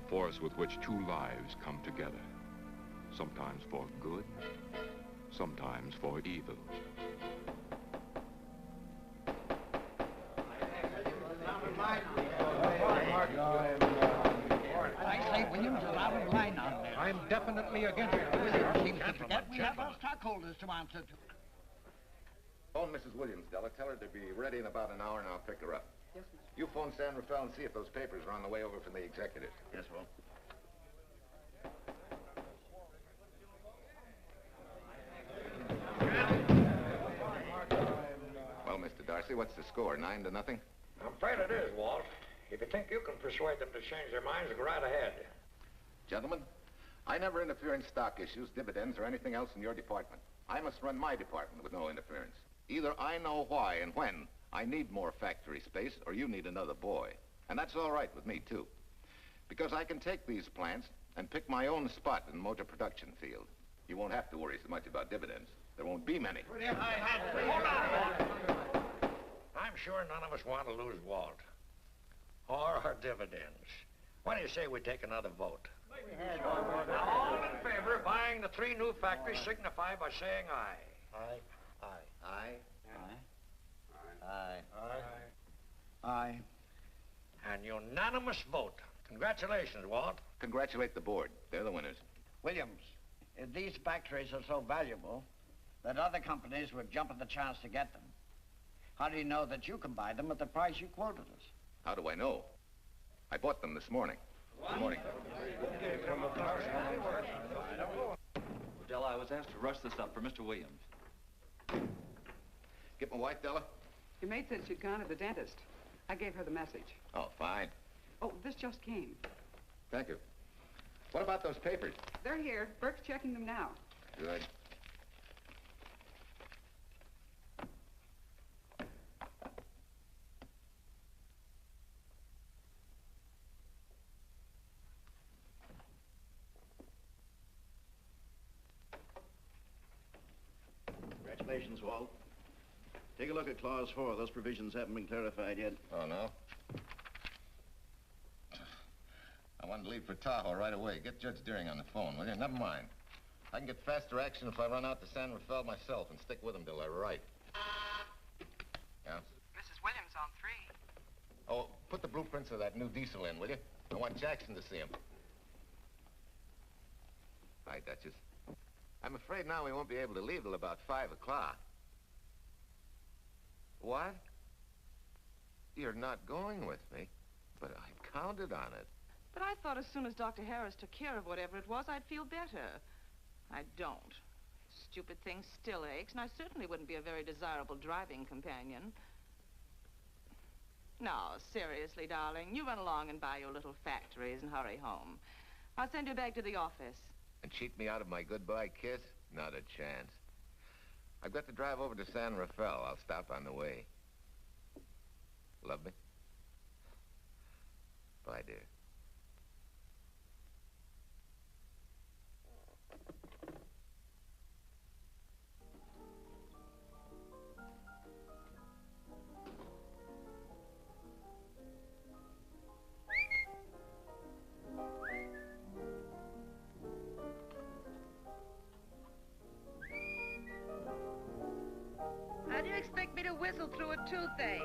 force with which two lives come together, sometimes for good, sometimes for evil. I say, Williams is out of line on there. I'm definitely against it. Williams seems to forget we have our stockholders to answer to. Phone Mrs. Williams, Della. Tell her to be ready in about an hour and I'll pick her up. Yes, Mr. You phone San Rafael and see if those papers are on the way over from the executive. Yes, Will. Well, Mr. Darcy, what's the score? 9-0? I'm afraid it is, Walt. If you think you can persuade them to change their minds, go right ahead. Gentlemen, I never interfere in stock issues, dividends, or anything else in your department. I must run my department with no interference. Either I know why and when I need more factory space, or you need another boy. And that's all right with me, too. Because I can take these plants and pick my own spot in the motor production field. You won't have to worry so much about dividends. There won't be many. I'm sure none of us want to lose Walt. Or our dividends. Why do you say we take another vote? All in favor of buying the 3 new factories signify by saying aye. Aye. Aye. Aye. Aye. Aye. An unanimous vote. Congratulations, Walt. Congratulate the board. They're the winners. Williams, if these factories are so valuable that other companies would jump at the chance to get them, how do you know that you can buy them at the price you quoted us? How do I know? I bought them this morning. Good morning. Della, I was asked to rush this up for Mr. Williams. Get my wife, Della? Your maid said she'd gone to the dentist. I gave her the message. Oh, fine. Oh, this just came. Thank you. What about those papers? They're here. Burke's checking them now. Good. Congratulations, Walt. Take a look at Clause 4. Those provisions haven't been clarified yet. Oh, no? I wanted to leave for Tahoe right away. Get Judge Deering on the phone, will you? Never mind. I can get faster action if I run out to San Rafael myself and stick with him till they're right. Yeah? Mrs. Williams on 3. Oh, put the blueprints of that new diesel in, will you? I want Jackson to see him. Hi, Duchess. I'm afraid now we won't be able to leave till about 5 o'clock. What? You're not going with me, but I counted on it. But I thought as soon as Dr. Harris took care of whatever it was, I'd feel better. I don't. Stupid thing still aches, and I certainly wouldn't be a very desirable driving companion. No, seriously, darling, you run along and buy your little factories and hurry home. I'll send you back to the office. And cheat me out of my goodbye kiss? Not a chance. I've got to drive over to San Rafael. I'll stop on the way. Love me? Bye, dear. How do you expect me to whistle through a toothache?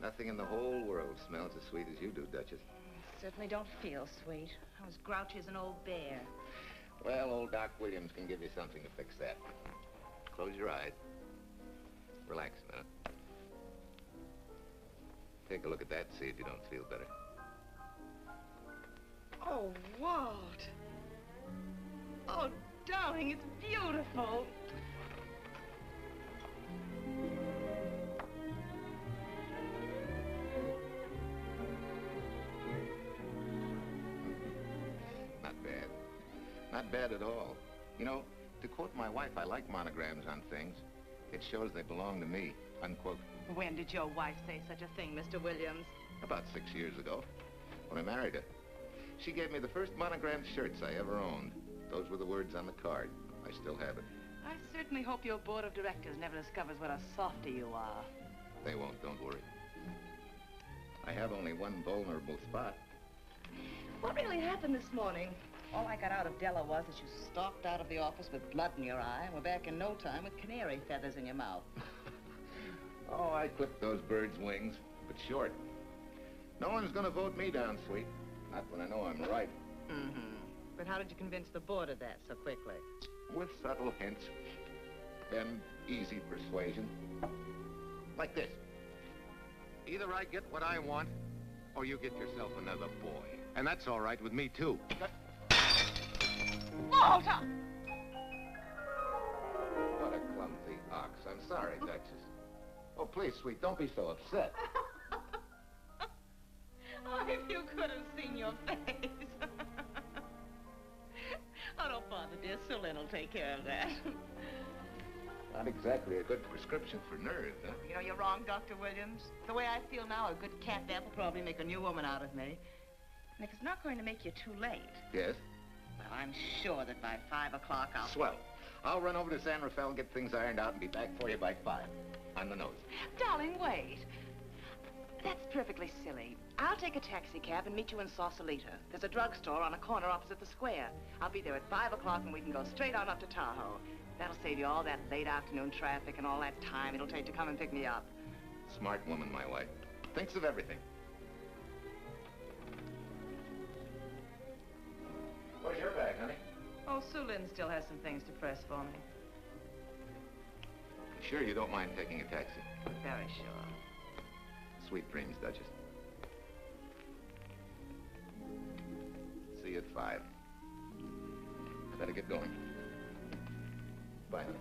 Nothing in the whole world smells as sweet as you do, Duchess. Certainly don't feel sweet. I was grouchy as an old bear. Well, old Doc Williams can give you something to fix that. Close your eyes. Relax a minute. Take a look at that, see if you don't feel better. Oh, Walt. Oh, darling, it's beautiful. Not bad. Not bad at all. You know, to quote my wife, I like monograms on things. It shows they belong to me, unquote. When did your wife say such a thing, Mr. Williams? About 6 years ago, when I married her. She gave me the first monogrammed shirts I ever owned. Those were the words on the card. I still have it. I certainly hope your board of directors never discovers what a softy you are. They won't, don't worry. I have only one vulnerable spot. What really happened this morning? All I got out of Della was that you stalked out of the office with blood in your eye and were back in no time with canary feathers in your mouth. Oh, I clipped those birds' wings, but short. No one's gonna vote me down, sweet. Not when I know I'm right. Mm-hmm. But how did you convince the board of that so quickly? With subtle hints and easy persuasion. Like this. Either I get what I want, or you get yourself another boy. And that's all right with me, too. Walter! What a clumsy ox. I'm sorry, Duchess. Oh, please, sweet, don't be so upset. Oh, if you could have seen your face. Oh, don't bother, dear. Sue Lynn will take care of that. Not exactly a good prescription for nerves, huh? You know, you're wrong, Dr. Williams. The way I feel now, a good catnap will probably make a new woman out of me. And if it's not going to make you too late... Yes? Well, I'm sure that by 5 o'clock I'll... Swell. I'll run over to San Rafael and get things ironed out and be back for you by 5. On the nose. Darling, wait. That's perfectly silly. I'll take a taxi cab and meet you in Sausalito. There's a drugstore on a corner opposite the square. I'll be there at 5 o'clock and we can go straight on up to Tahoe. That'll save you all that late afternoon traffic and all that time it'll take to come and pick me up. Smart woman, my wife. Thinks of everything. Where's your bag, honey? Oh, Sue Lynn still has some things to press for me. Sure you don't mind taking a taxi? Very sure. Sweet dreams, Duchess. See you at 5. I better get going. Bye, honey.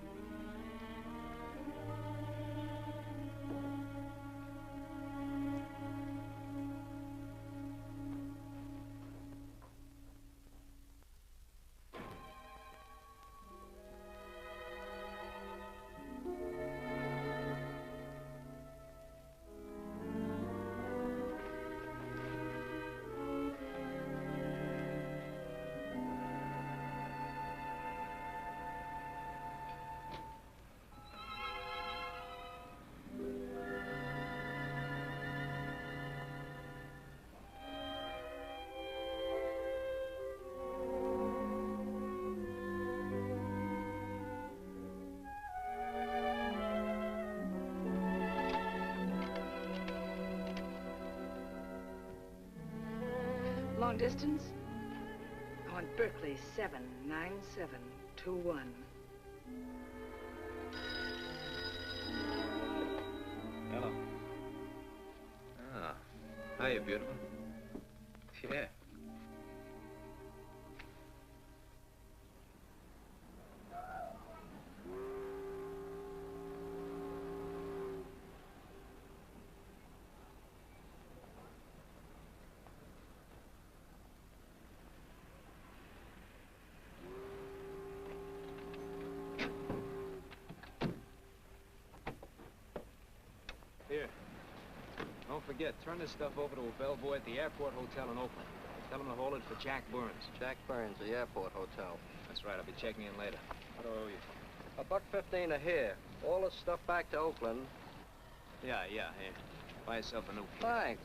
Long distance? I want Berkeley 79721. Hello. Ah. Hiya, beautiful. Yeah. Here. Don't forget, turn this stuff over to a bellboy at the airport hotel in Oakland. Tell him to hold it for Jack Burns. Jack Burns, the airport hotel. That's right, I'll be checking in later. What do I owe you? $1.15 a here. All this stuff back to Oakland. Yeah, here. Buy yourself a new kit. Thanks.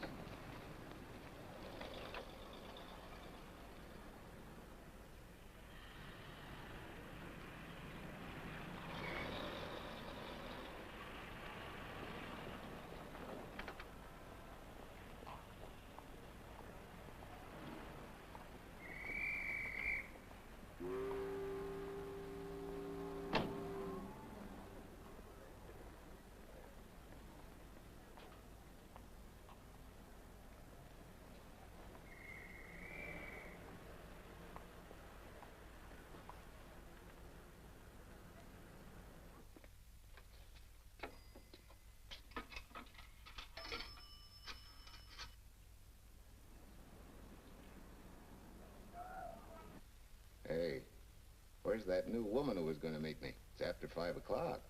Hey, where's that new woman who was going to meet me? It's after 5 o'clock.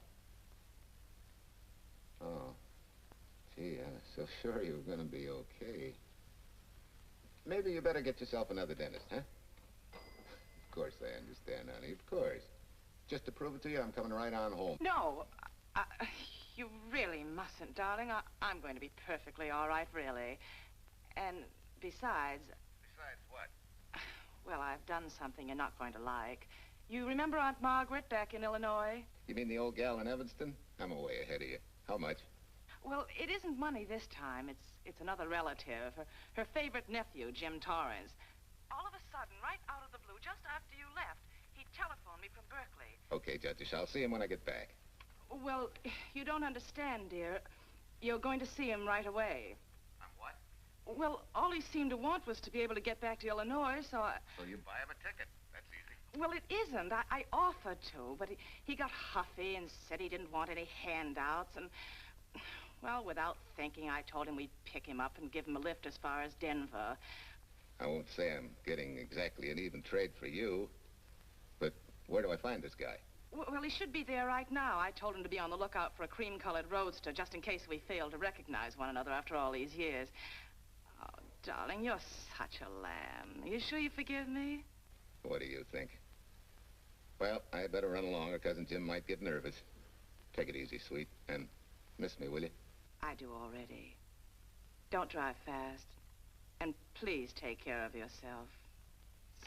Oh. Gee, I was so sure you were going to be okay. Maybe you better get yourself another dentist, huh? course I understand, honey, of course. Just to prove it to you, I'm coming right on home. No, you really mustn't, darling. I'm going to be perfectly all right, really. And besides... Besides what? Well, I've done something you're not going to like. You remember Aunt Margaret back in Illinois? You mean the old gal in Evanston? I'm way ahead of you. How much? Well, it isn't money this time. It's another relative. Her favorite nephew, Jim Torrance. All of a sudden, right out of the blue, just after you left, he telephoned me from Berkeley. Okay, Judge, I'll see him when I get back. Well, you don't understand, dear. You're going to see him right away. I'm what? Well, all he seemed to want was to be able to get back to Illinois, so I... So you buy him a ticket. That's easy. Well, it isn't. I offered to, but he got huffy and said he didn't want any handouts, and... Well, without thinking, I told him we'd pick him up and give him a lift as far as Denver. I won't say I'm getting exactly an even trade for you, but where do I find this guy? Well, he should be there right now. I told him to be on the lookout for a cream-colored roadster, just in case we fail to recognize one another after all these years. Oh, darling, you're such a lamb. You sure you forgive me? What do you think? Well, I better run along or Cousin Jim might get nervous. Take it easy, sweet, and miss me, will you? I do already. Don't drive fast. And please take care of yourself.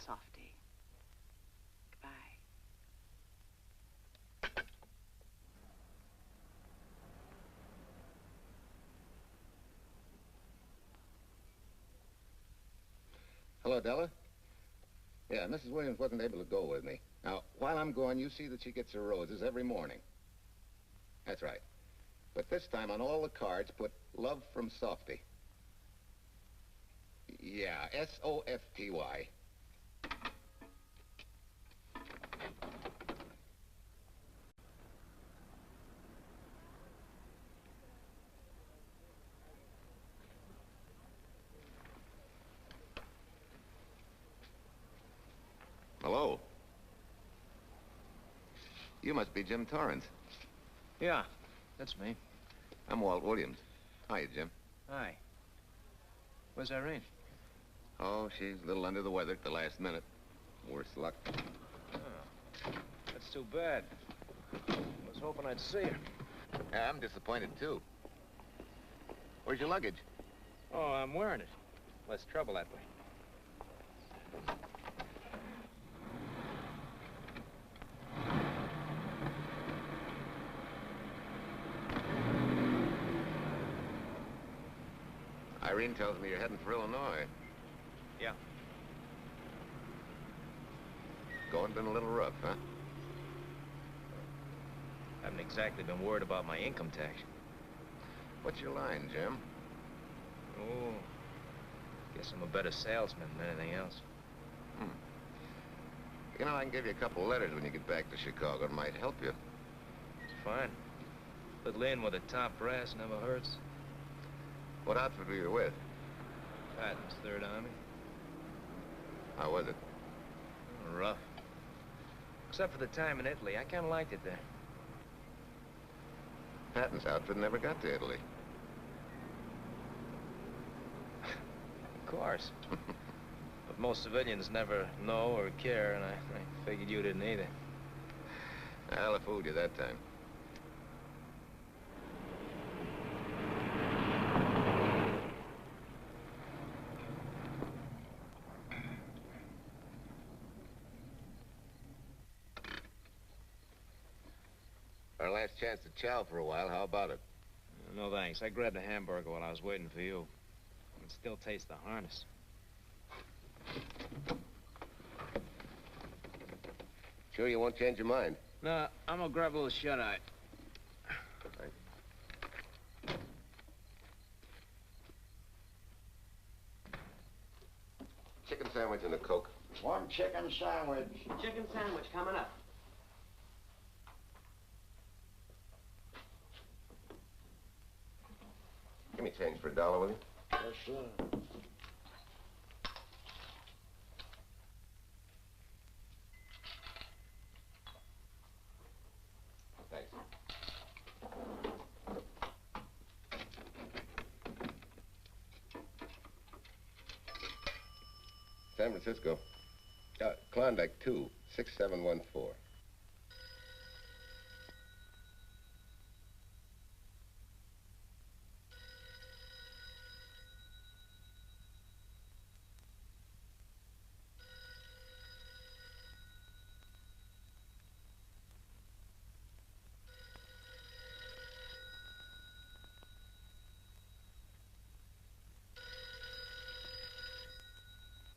Softy. Goodbye. Hello, Della. Yeah, Mrs. Williams wasn't able to go with me. Now, while I'm gone, you see that she gets her roses every morning. That's right. But this time on all the cards, put love from Softy. Yeah, S-O-F-T-Y. Hello. You must be Jim Torrance. Yeah, that's me. I'm Walt Williams. Hiya, Jim. Hi. Where's Irene? Oh, she's a little under the weather at the last minute. Worse luck. Oh, that's too bad. I was hoping I'd see her. Yeah, I'm disappointed, too. Where's your luggage? Oh, I'm wearing it. Less trouble that way. Irene tells me you're heading for Illinois. Yeah. Going been a little rough, huh? Haven't exactly been worried about my income tax. What's your line, Jim? Oh, guess I'm a better salesman than anything else. You know, I can give you a couple of letters when you get back to Chicago. It might help you. It's fine. Little in with the top brass never hurts. What outfit were you with? Patton's Third Army. How was it? Rough. Except for the time in Italy. I kind of liked it there. Patton's outfit never got to Italy. Of course. But most civilians never know or care, and I figured you didn't either. Well, I fooled you that time. Our last chance to chow for a while. How about it? No, thanks. I grabbed a hamburger while I was waiting for you. I can still taste the harness. Sure you won't change your mind? No, I'm gonna grab a little shut-eye. Chicken sandwich and a Coke. One chicken sandwich. Chicken sandwich coming up. Give me change for $1, will you? Yes, sir. Thanks. San Francisco. Klondike 2, 6714.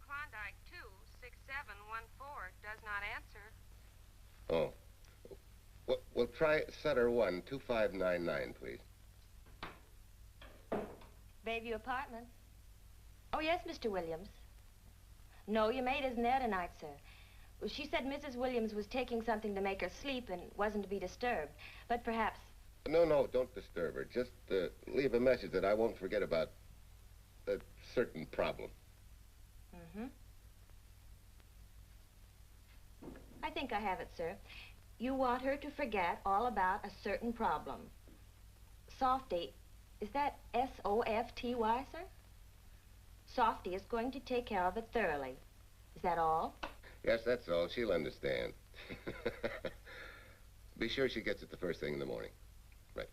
Klondike 26714 does not answer. Oh. Well, try Sutter 1, 2599, please. Bayview Apartments. Oh, yes, Mr. Williams. No, your maid isn't there tonight, sir. Well, she said Mrs. Williams was taking something to make her sleep and wasn't to be disturbed. But perhaps... No, don't disturb her. Just leave a message that I won't forget about a certain problem. Mm-hmm. I think I have it, sir. You want her to forget all about a certain problem. Softy, is that S-O-F-T-Y, sir? Softy is going to take care of it thoroughly. Is that all? Yes, that's all. She'll understand. Be sure she gets it the first thing in the morning. Right.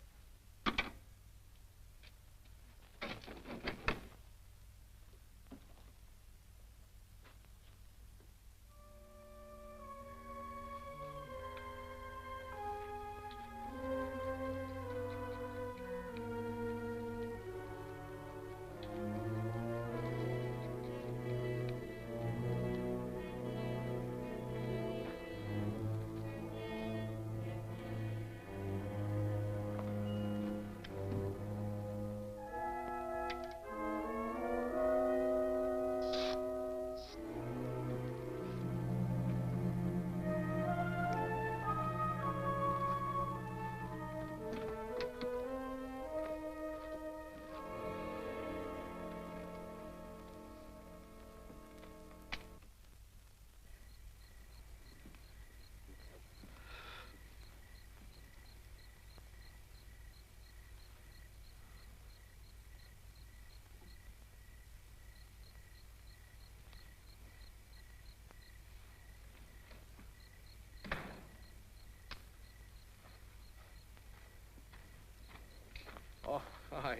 Oh, hi.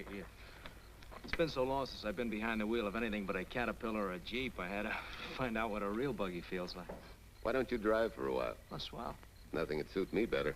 It's been so long since I've been behind the wheel of anything but a Caterpillar or a Jeep, I had to find out what a real buggy feels like. Why don't you drive for a while? Oh, swell. Nothing would suit me better.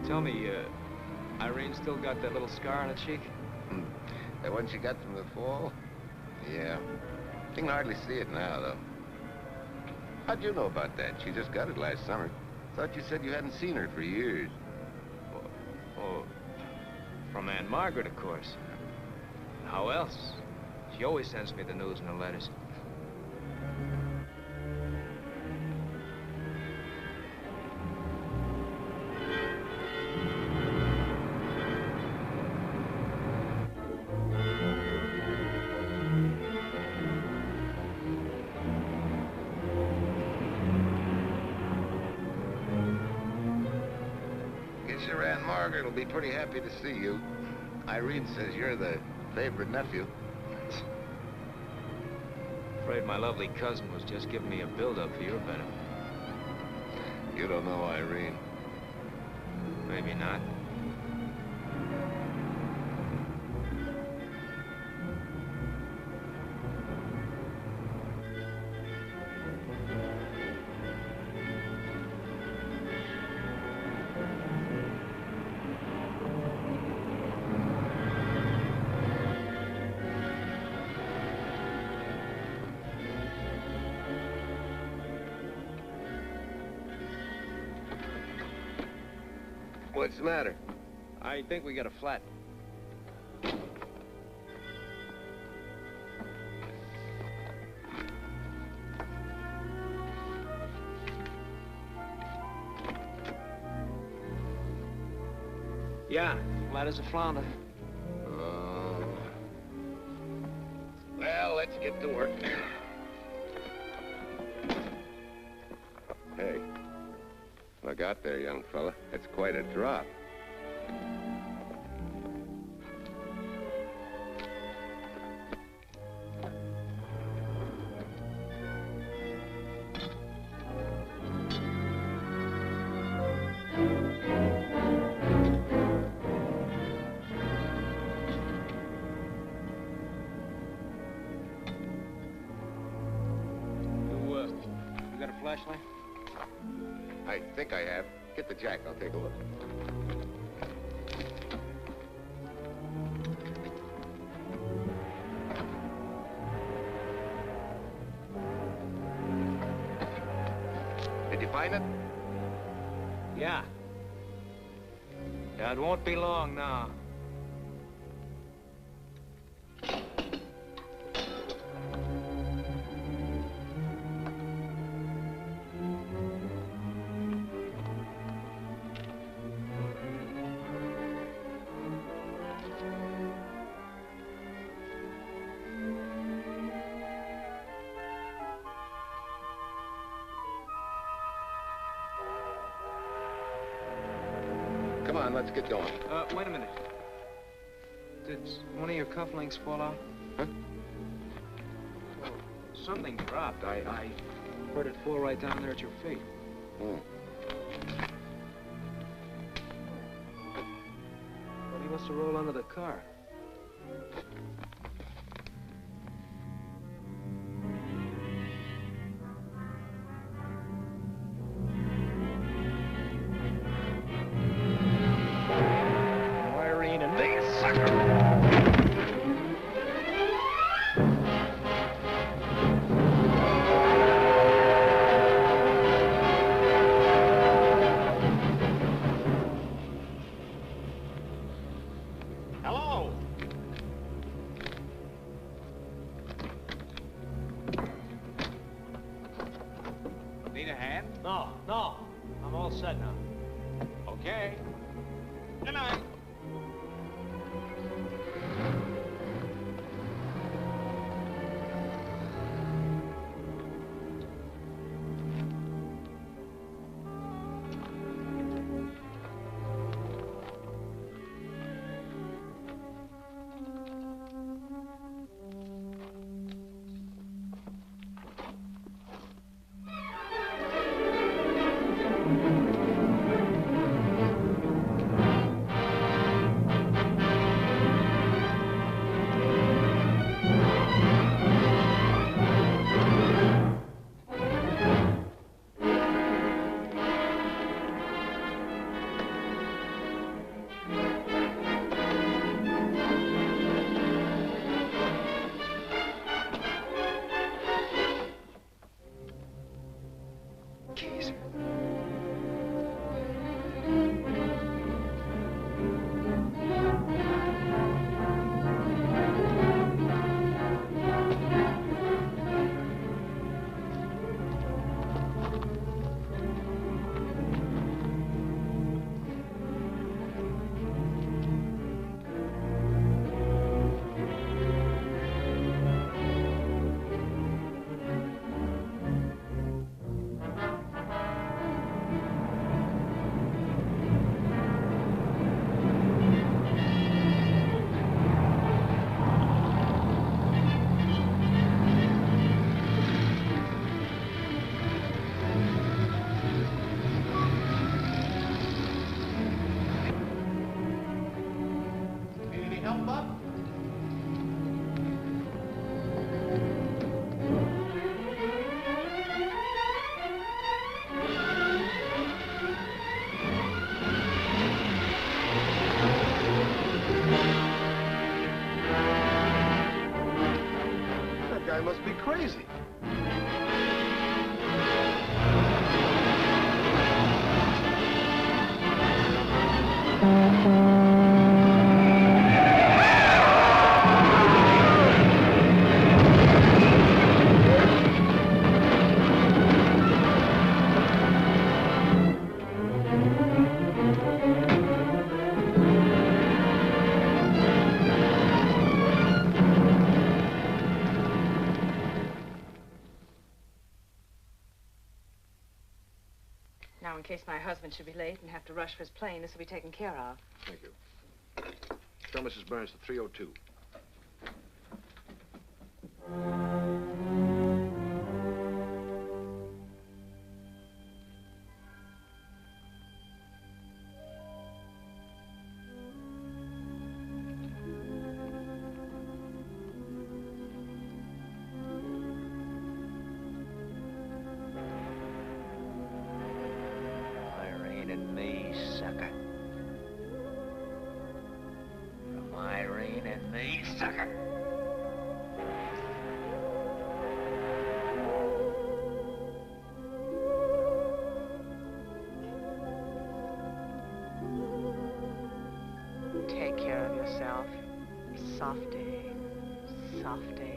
Tell me, Irene still got that little scar on her cheek? That one she got from the fall? Yeah. You can hardly see it now, though. How'd you know about that? She just got it last summer. Thought you said you hadn't seen her for years. Oh, from Aunt Margaret, of course. How else? She always sends me the news in her letters. Aunt Margaret will be pretty happy to see you. Irene says you're the favorite nephew. Afraid my lovely cousin was just giving me a build-up for your benefit. You don't know Irene. Maybe not. What's the matter? I think we got a flat. Yeah, flat as a flounder. Well, let's get to work. Hey, look out there, young fella. It's quite a drop. You got a flashlight? I think I have. Get the jack. I'll take a look. Did you find it? Yeah. Yeah, it won't be long now. Come on, let's get going. Wait a minute. Did one of your cufflinks fall out? Huh? Well, something dropped. I heard it fall right down there at your feet. Hmm. Well, he must have rolled under the car. Hello? Need a hand? No. I'm all set now. Okay. Good night. Must be crazy. case my husband should be late and have to rush for his plane. This will be taken care of. Thank you. Tell Mrs. Burns the 302. Irene and me, sucker. From Irene and me, sucker. Take care of yourself. Softy. Softy.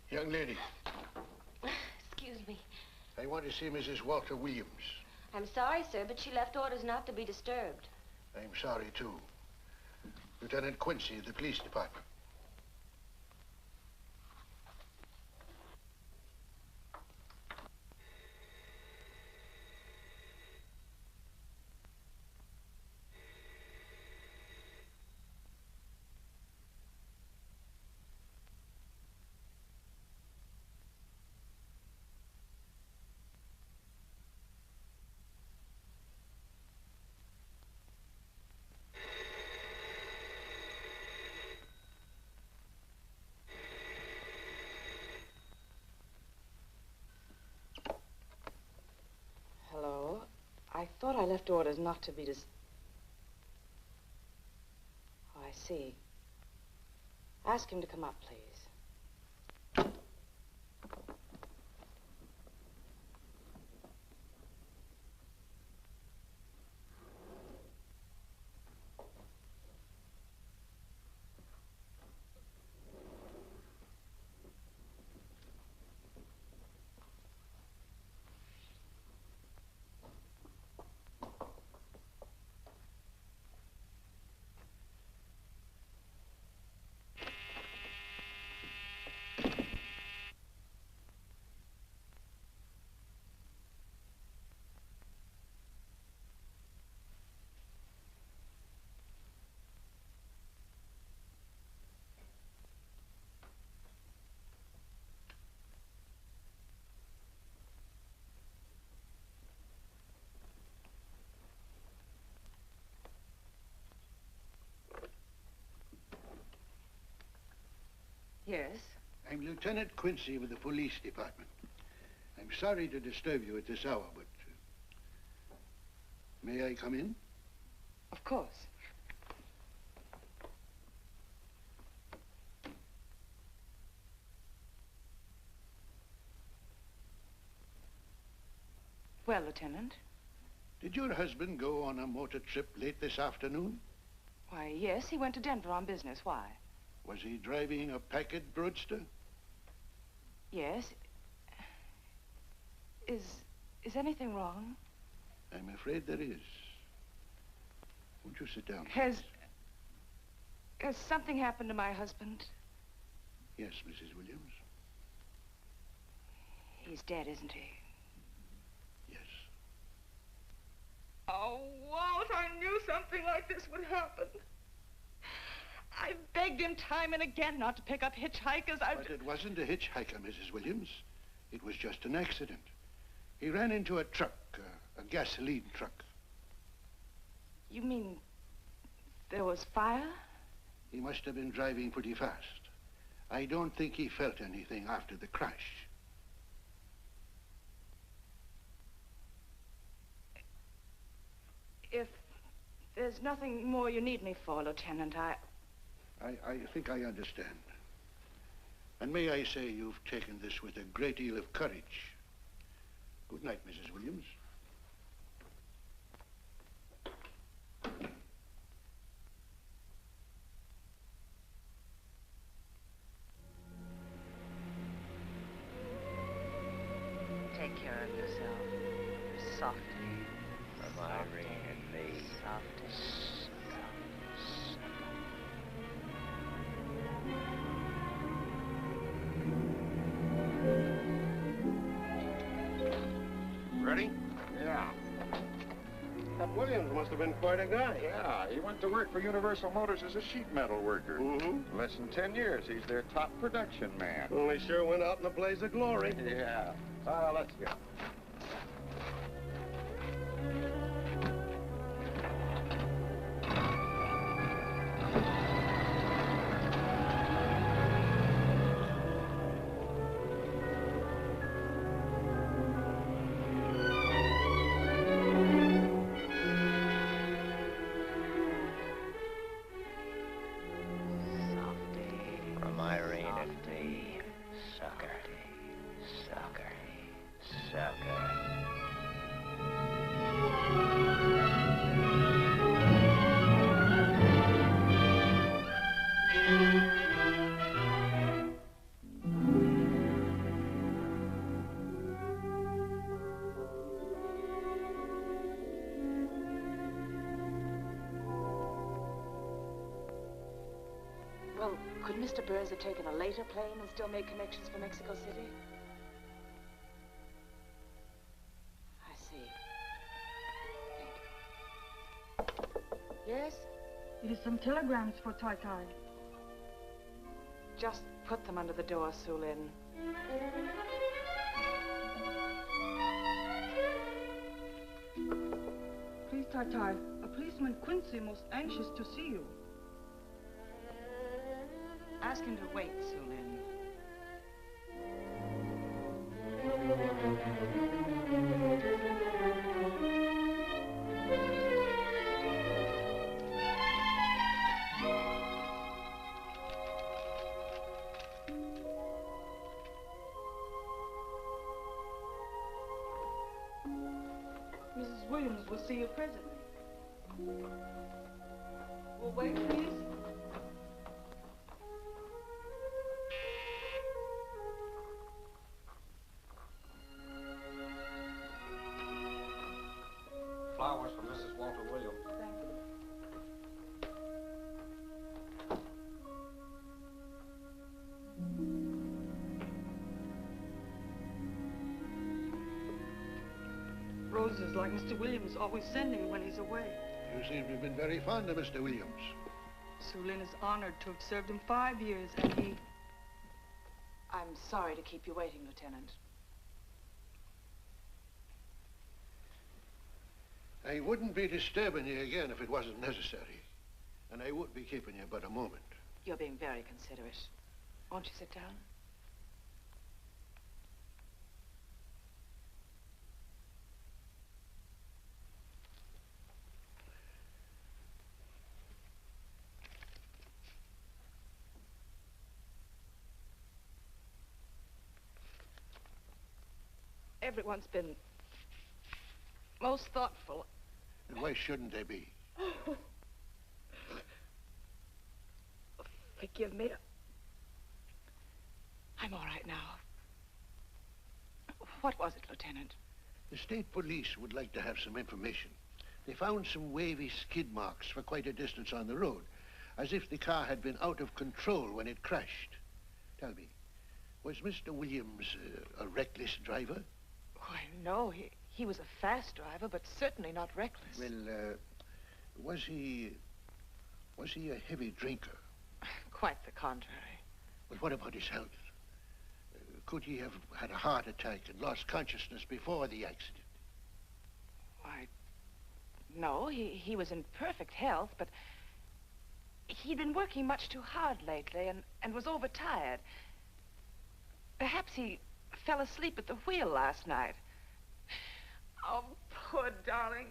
Young lady, Excuse me. I want to see Mrs. Walter Williams. I'm sorry, sir, but she left orders not to be disturbed. I'm sorry, too. Lieutenant Quincy of the police department. Hello? I thought I left orders not to be Oh, I see. Ask him to come up, please. Yes? I'm Lieutenant Quincy with the police department. I'm sorry to disturb you at this hour, but... may I come in? Of course. Well, Lieutenant? Did your husband go on a motor trip late this afternoon? Why, yes, he went to Denver on business. Why? Was he driving a Packard roadster? Yes. Is anything wrong? I'm afraid there is. Won't you sit down? Has something happened to my husband? Yes, Mrs. Williams. He's dead, isn't he? Yes. Oh, Walt, I knew something like this would happen. I begged him time and again not to pick up hitchhikers. But it wasn't a hitchhiker, Mrs. Williams. It was just an accident. He ran into a truck, a gasoline truck. You mean there was fire? He must have been driving pretty fast. I don't think he felt anything after the crash. If there's nothing more you need me for, Lieutenant, I think I understand. And may I say you've taken this with a great deal of courage. Good night, Mrs. Williams. Take care of yourself. Softly. From Irene and me. Softly. Ready? Yeah. That Williams must have been quite a guy. Yeah, he went to work for Universal Motors as a sheet metal worker. Mm-hmm. Less than 10 years. He's their top production man. Well, he sure went out in a blaze of glory. Yeah. Let's go. From Irene and me. Sucker. Sucker. Sucker. Well, could Mr. Burns have taken a later plane and still made connections for Mexico City? I see. Thank you. Yes? It is some telegrams for Tai Tai. Just put them under the door, Su Lin. Please, Tai Tai, a policeman Quincy most anxious to see you. Ask him to wait, Su Lin. Mrs. Williams will see you presently. Will wait, please? Flowers for Mrs. Walter Williams. Thank you. Roses like Mr. Williams always sending when he's away. You seem to have been very fond of Mr. Williams. Su Lin is honored to have served him 5 years, and he... I'm sorry to keep you waiting, Lieutenant. I wouldn't be disturbing you again if it wasn't necessary. And I would be keeping you but a moment. You're being very considerate. Won't you sit down? Everyone's been most thoughtful. And why shouldn't they be? Forgive me. I'm all right now. What was it, Lieutenant? The state police would like to have some information. They found some wavy skid marks for quite a distance on the road, as if the car had been out of control when it crashed. Tell me, was Mr. Williams a reckless driver? Why, no. He was a fast driver, but certainly not reckless. Well, was he a heavy drinker? Quite the contrary. Well, what about his health? Could he have had a heart attack and lost consciousness before the accident? Why, no. He was in perfect health, but he'd been working much too hard lately and was overtired. Perhaps he fell asleep at the wheel last night. Oh, poor darling.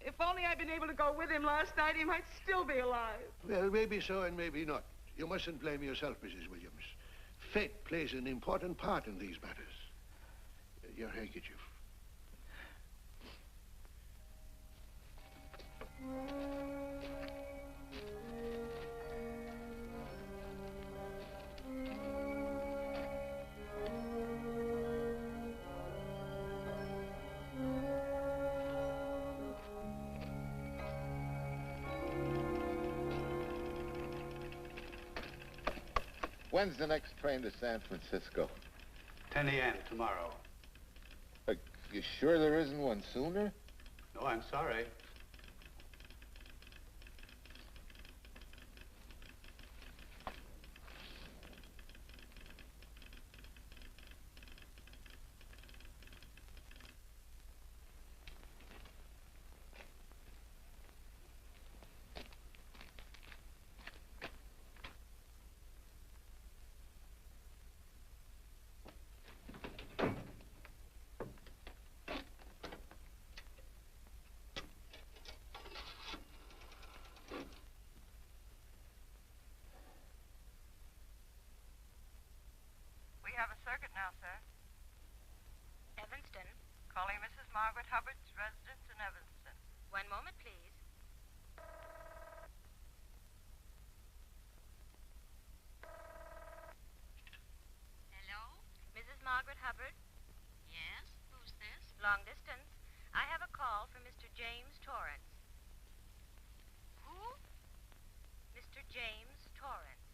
If only I'd been able to go with him last night, he might still be alive. Well, maybe so and maybe not. You mustn't blame yourself, Mrs. Williams. Fate plays an important part in these matters. Your handkerchief. When's the next train to San Francisco? 10 a.m. tomorrow. You sure there isn't one sooner? No, I'm sorry. We have a circuit now, sir. Evanston. Calling Mrs. Margaret Hubbard's residence in Evanston. One moment, please. Hello? Mrs. Margaret Hubbard? Yes? Who's this? Long distance. I have a call from Mr. James Torrance. Who? Mr. James Torrance.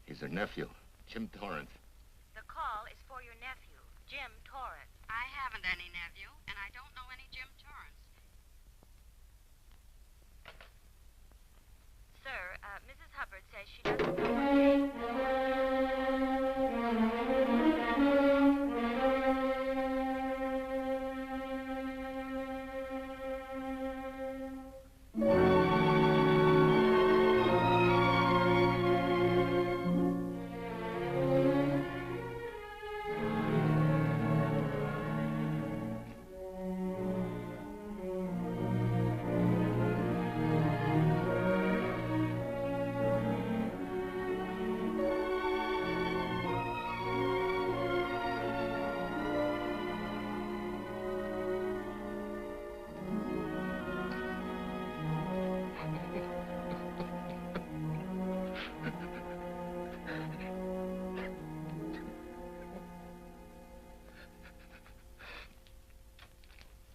He's her nephew, Jim Torrance. The call is for your nephew, Jim Torrance. I haven't any nephew, and I don't know any Jim Torrance. Sir, Mrs. Hubbard says she doesn't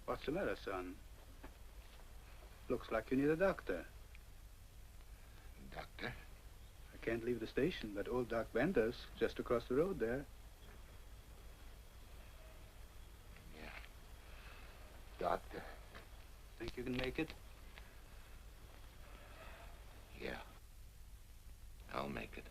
What's the matter, son? Looks like you need a doctor. Doctor? I can't leave the station, but old Doc Bender's just across the road there. Yeah. Doctor? Think you can make it? Yeah. I'll make it.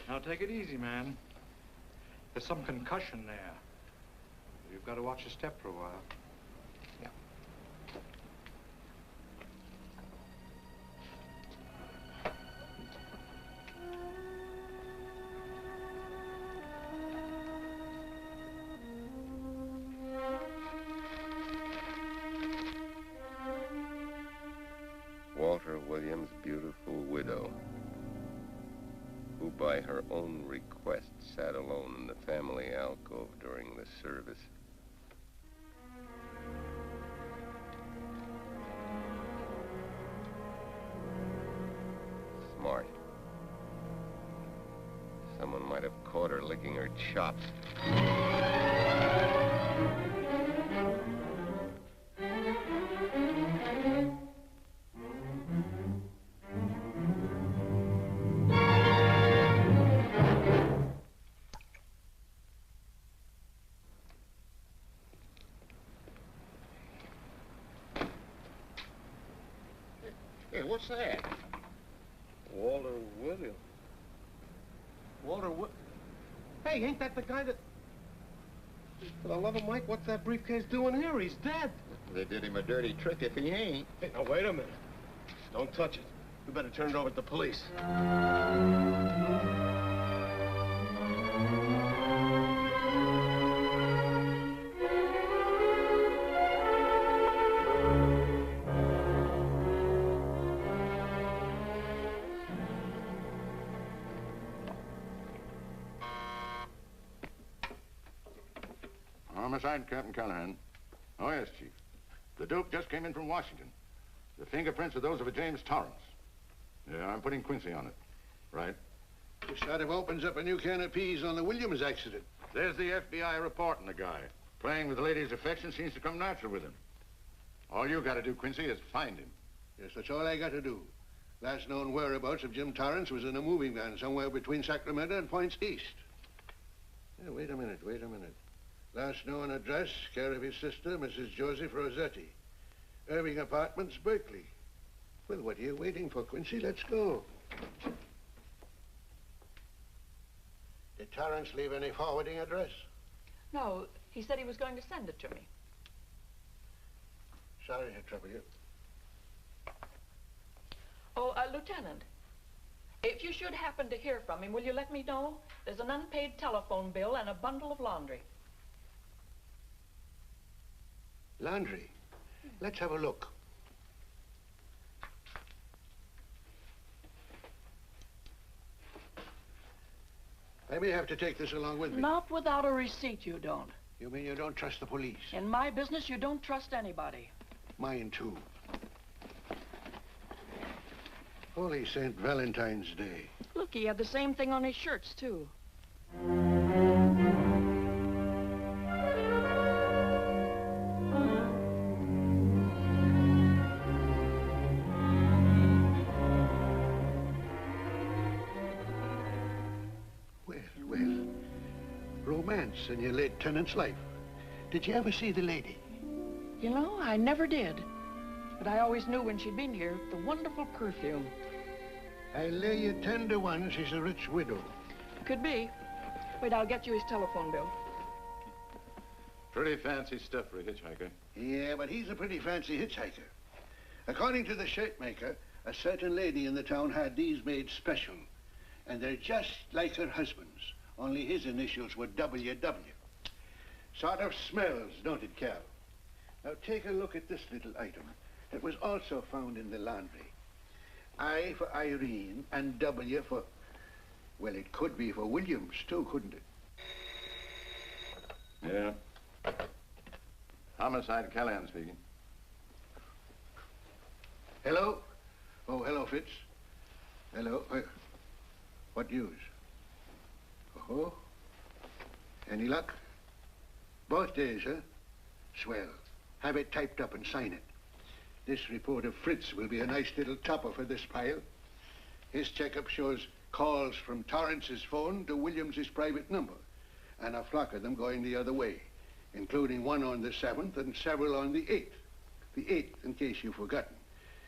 Now take it easy, man. There's some concussion there. You've got to watch your step for a while. Yeah. Walter Williams' beautiful widow, who by her own request sat alone in the family alcove during the service. Smart. Someone might have caught her licking her chops. Hey, what's that? Walter Williams. Walter Hey, ain't that the guy that... For the love of Mike, what's that briefcase doing here? He's dead. They did him a dirty trick if he ain't. Hey, now, wait a minute. Don't touch it. We better turn it over to the police. Homicide, Captain Callahan. Oh, yes, Chief. The Duke just came in from Washington. The fingerprints are those of a James Torrance. Yeah, I'm putting Quincy on it. Right. This sort of opens up a new can of peas on the Williams accident. There's the FBI reporting the guy. Playing with the lady's affection seems to come natural with him. All you got to do, Quincy, is find him. Yes, that's all I got to do. Last known whereabouts of Jim Torrance was in a moving van somewhere between Sacramento and Points East. Yeah, wait a minute. Last known address, care of his sister, Mrs. Joseph Rossetti. Irving Apartments, Berkeley. Well, what are you waiting for, Quincy? Let's go. Did Torrance leave any forwarding address? No, he said he was going to send it to me. Sorry to trouble you. Oh, Lieutenant, if you should happen to hear from him, will you let me know? There's an unpaid telephone bill and a bundle of laundry. Laundry? Let's have a look. I may have to take this along with me. Not without a receipt, you don't. You mean you don't trust the police? In my business, you don't trust anybody. Mine, too. Holy St. Valentine's Day. Look, he had the same thing on his shirts, too. Romance in your late tenant's life. Did you ever see the lady? You know, I never did. But I always knew when she'd been here, the wonderful perfume. I lay you 10 to 1 she's a rich widow. Could be. Wait, I'll get you his telephone bill. Pretty fancy stuff for a hitchhiker. Yeah, but he's a pretty fancy hitchhiker. According to the shirt maker, a certain lady in the town had these made special. And they're just like her husband's. Only his initials were WW. Sort of smells, don't it, Cal? Now take a look at this little item that was also found in the laundry. I for Irene and W for... Well, it could be for Williams, too, couldn't it? Yeah. Homicide, Callahan speaking. Hello? Oh, hello, Fitz. Hello. What news? Oh? Any luck? Both days, huh? Swell. Have it typed up and sign it. This report of Fritz will be a nice little topper for this pile. His checkup shows calls from Torrance's phone to Williams's private number, and a flock of them going the other way, including one on the 7th and several on the 8th. The 8th, in case you've forgotten,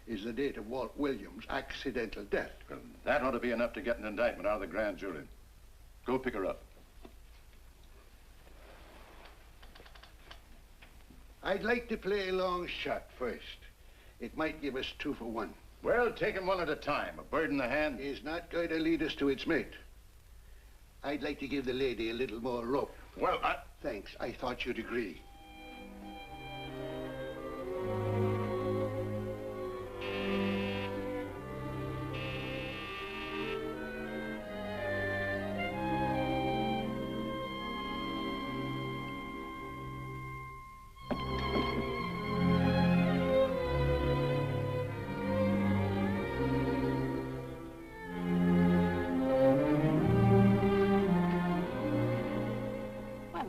is the date of Walt Williams' accidental death. Well, that ought to be enough to get an indictment out of the grand jury. Go pick her up. I'd like to play a long shot first. It might give us 2 for 1. Well, take 'em one at a time. A bird in the hand is not going to lead us to its mate. I'd like to give the lady a little more rope. Well, Thanks. I thought you'd agree.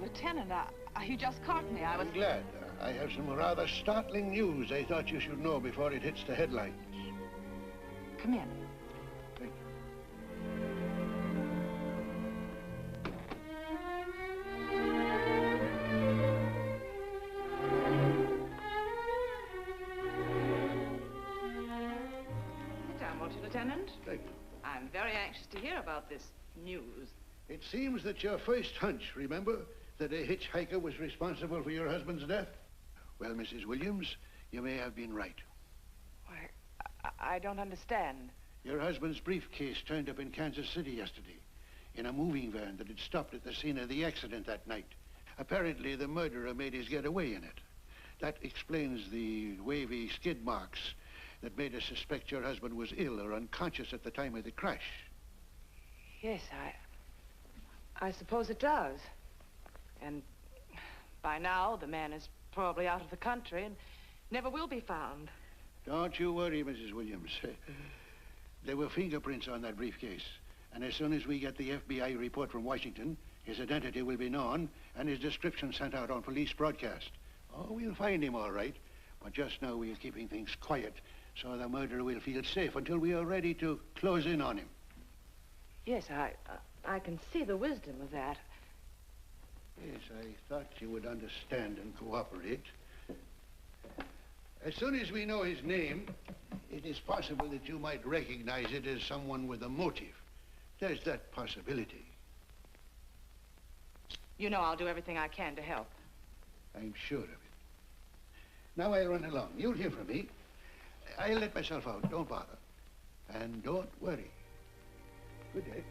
Lieutenant, you just caught me. I'm glad. I have some rather startling news I thought you should know before it hits the headlines. Come in. Thank Sit down, won't you, Lieutenant? Thank you. I'm very anxious to hear about this news. It seems that your first hunch, remember, that a hitchhiker was responsible for your husband's death? Well, Mrs. Williams, you may have been right. Why, I don't understand. Your husband's briefcase turned up in Kansas City yesterday in a moving van that had stopped at the scene of the accident that night. Apparently, the murderer made his getaway in it. That explains the wavy skid marks that made us suspect your husband was ill or unconscious at the time of the crash. Yes, I suppose it does. And by now, the man is probably out of the country and never will be found. Don't you worry, Mrs. Williams. There were fingerprints on that briefcase. And as soon as we get the FBI report from Washington, his identity will be known and his description sent out on police broadcast. Oh, we'll find him all right. But just now we're keeping things quiet so the murderer will feel safe until we are ready to close in on him. Yes, I can see the wisdom of that. Yes, I thought you would understand and cooperate. As soon as we know his name, it is possible that you might recognize it as someone with a motive. There's that possibility. You know I'll do everything I can to help. I'm sure of it. Now I'll run along. You'll hear from me. I'll let myself out. Don't bother. And don't worry. Good day.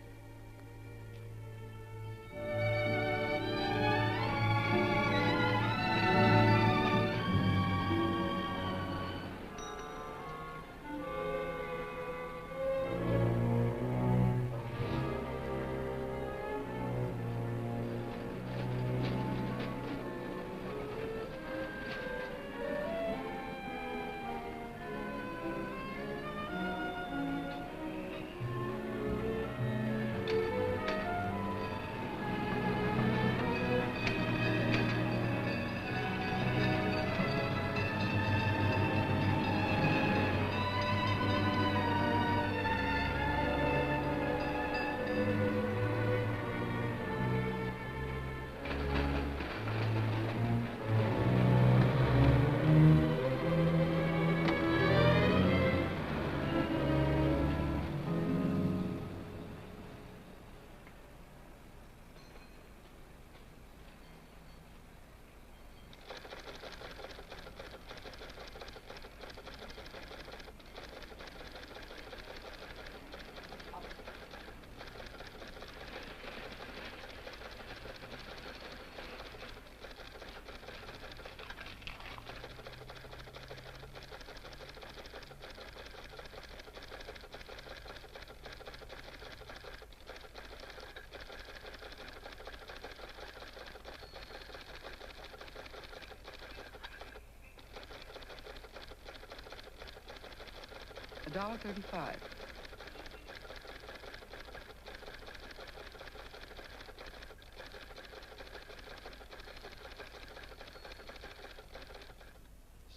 $1.35.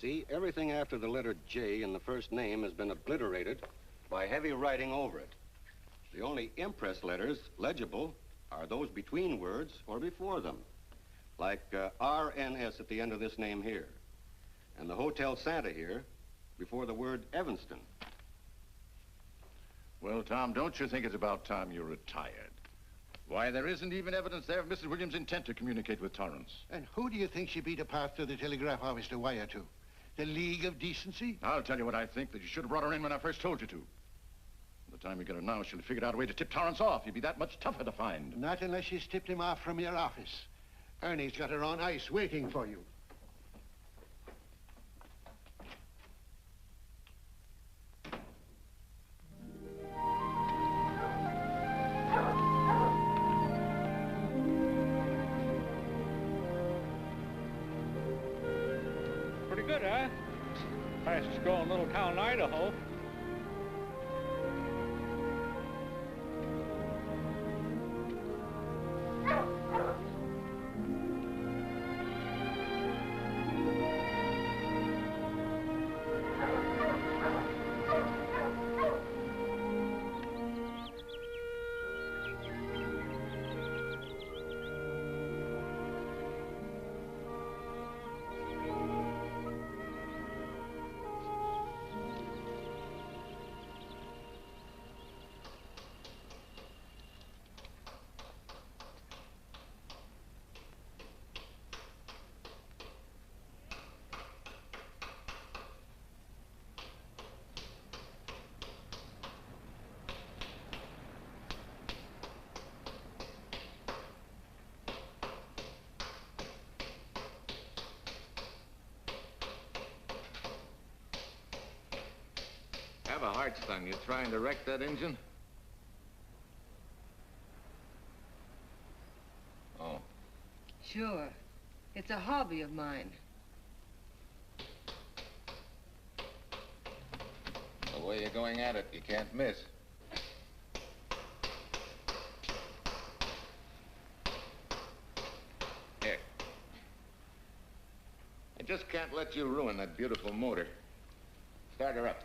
See, everything after the letter J in the first name has been obliterated by heavy writing over it. The only impress letters legible are those between words or before them, like RNS at the end of this name here, and the Hotel Santa here before the word Evanston. Well, Tom, don't you think it's about time you retired? Why, there isn't even evidence there of Mrs. Williams' intent to communicate with Torrance. And who do you think she beat a path to the telegraph office to wire to? The League of Decency? I'll tell you what I think, that you should have brought her in when I first told you to. By the time we get her now, she'll have figured out a way to tip Torrance off. He'd be that much tougher to find. Not unless she's tipped him off from your office. Ernie's got her on ice waiting for you. Pretty good, huh? Fastest growing little town in Idaho. Have a heart, son. You trying to wreck that engine? Oh. Sure. It's a hobby of mine. The way you're going at it, you can't miss. Here. I just can't let you ruin that beautiful motor. Start her up.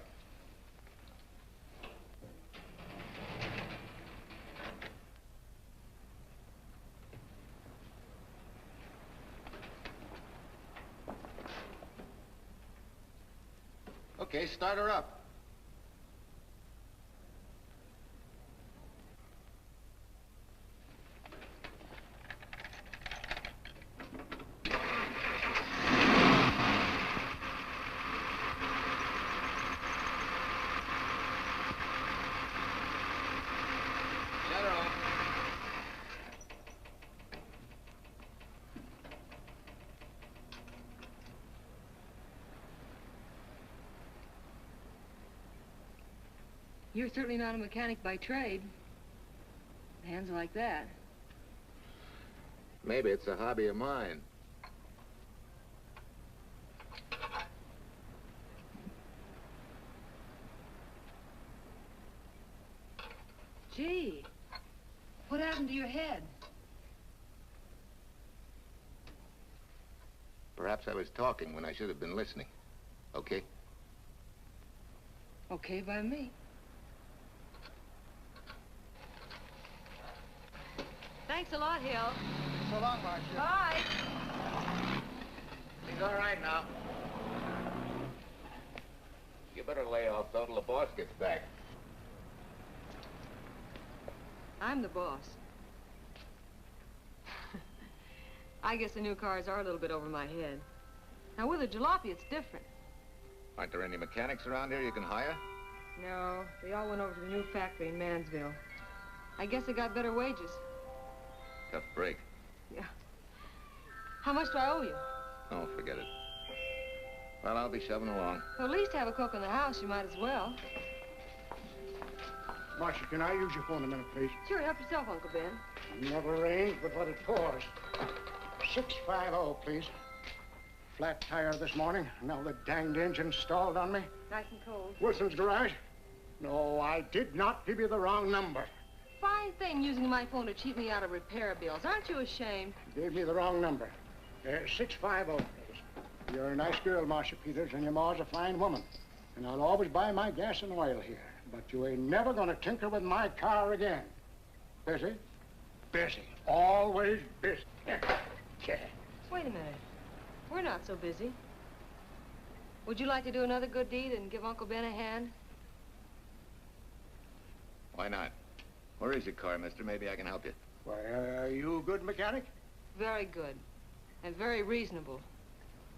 Okay, start her up. Shut her off. You're certainly not a mechanic by trade. Hands like that. Maybe it's a hobby of mine. Gee, what happened to your head? Perhaps I was talking when I should have been listening. Okay? Okay by me. Thanks a lot, Hill. So long, Marcia. Bye. He's all right now. You better lay off though till the boss gets back. I'm the boss. I guess the new cars are a little bit over my head. Now, with a jalopy, it's different. Aren't there any mechanics around here you can hire? No, they all went over to the new factory in Mansville. I guess they got better wages. Tough break. Yeah. How much do I owe you? Oh, forget it. Well, I'll be shoving along. Well, at least have a cook in the house. You might as well. Marcia, can I use your phone a minute, please? Sure, help yourself, Uncle Ben. Never rains but what it pours. 650, please. Flat tire this morning. Now the danged engine stalled on me. Nice and cold. Wilson's garage? No, I did not give you the wrong number. Fine thing using my phone to cheat me out of repair bills. Aren't you ashamed? You gave me the wrong number. 650, please. You're a nice girl, Marcia Peters, and your ma's a fine woman. And I'll always buy my gas and oil here. But you ain't never gonna tinker with my car again. Busy? Busy. Always busy. Wait a minute. We're not so busy. Would you like to do another good deed and give Uncle Ben a hand? Why not? Where is your car, mister? Maybe I can help you. Why, are you a good mechanic? Very good. And very reasonable.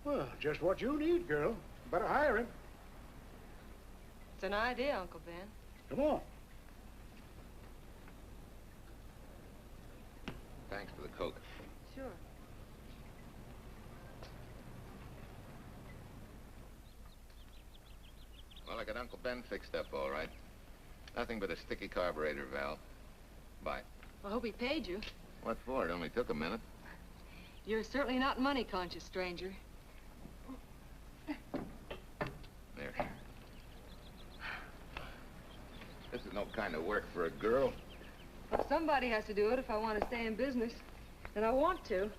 Well, just what you need, girl. Better hire him. It's an idea, Uncle Ben. Come on. Thanks for the Coke. Sure. Well, I got Uncle Ben fixed up all right. Nothing but a sticky carburetor valve. Bye. I hope he paid you. What for? It only took a minute. You're certainly not money conscious, stranger. There. This is no kind of work for a girl. Well, somebody has to do it if I want to stay in business. And I want to.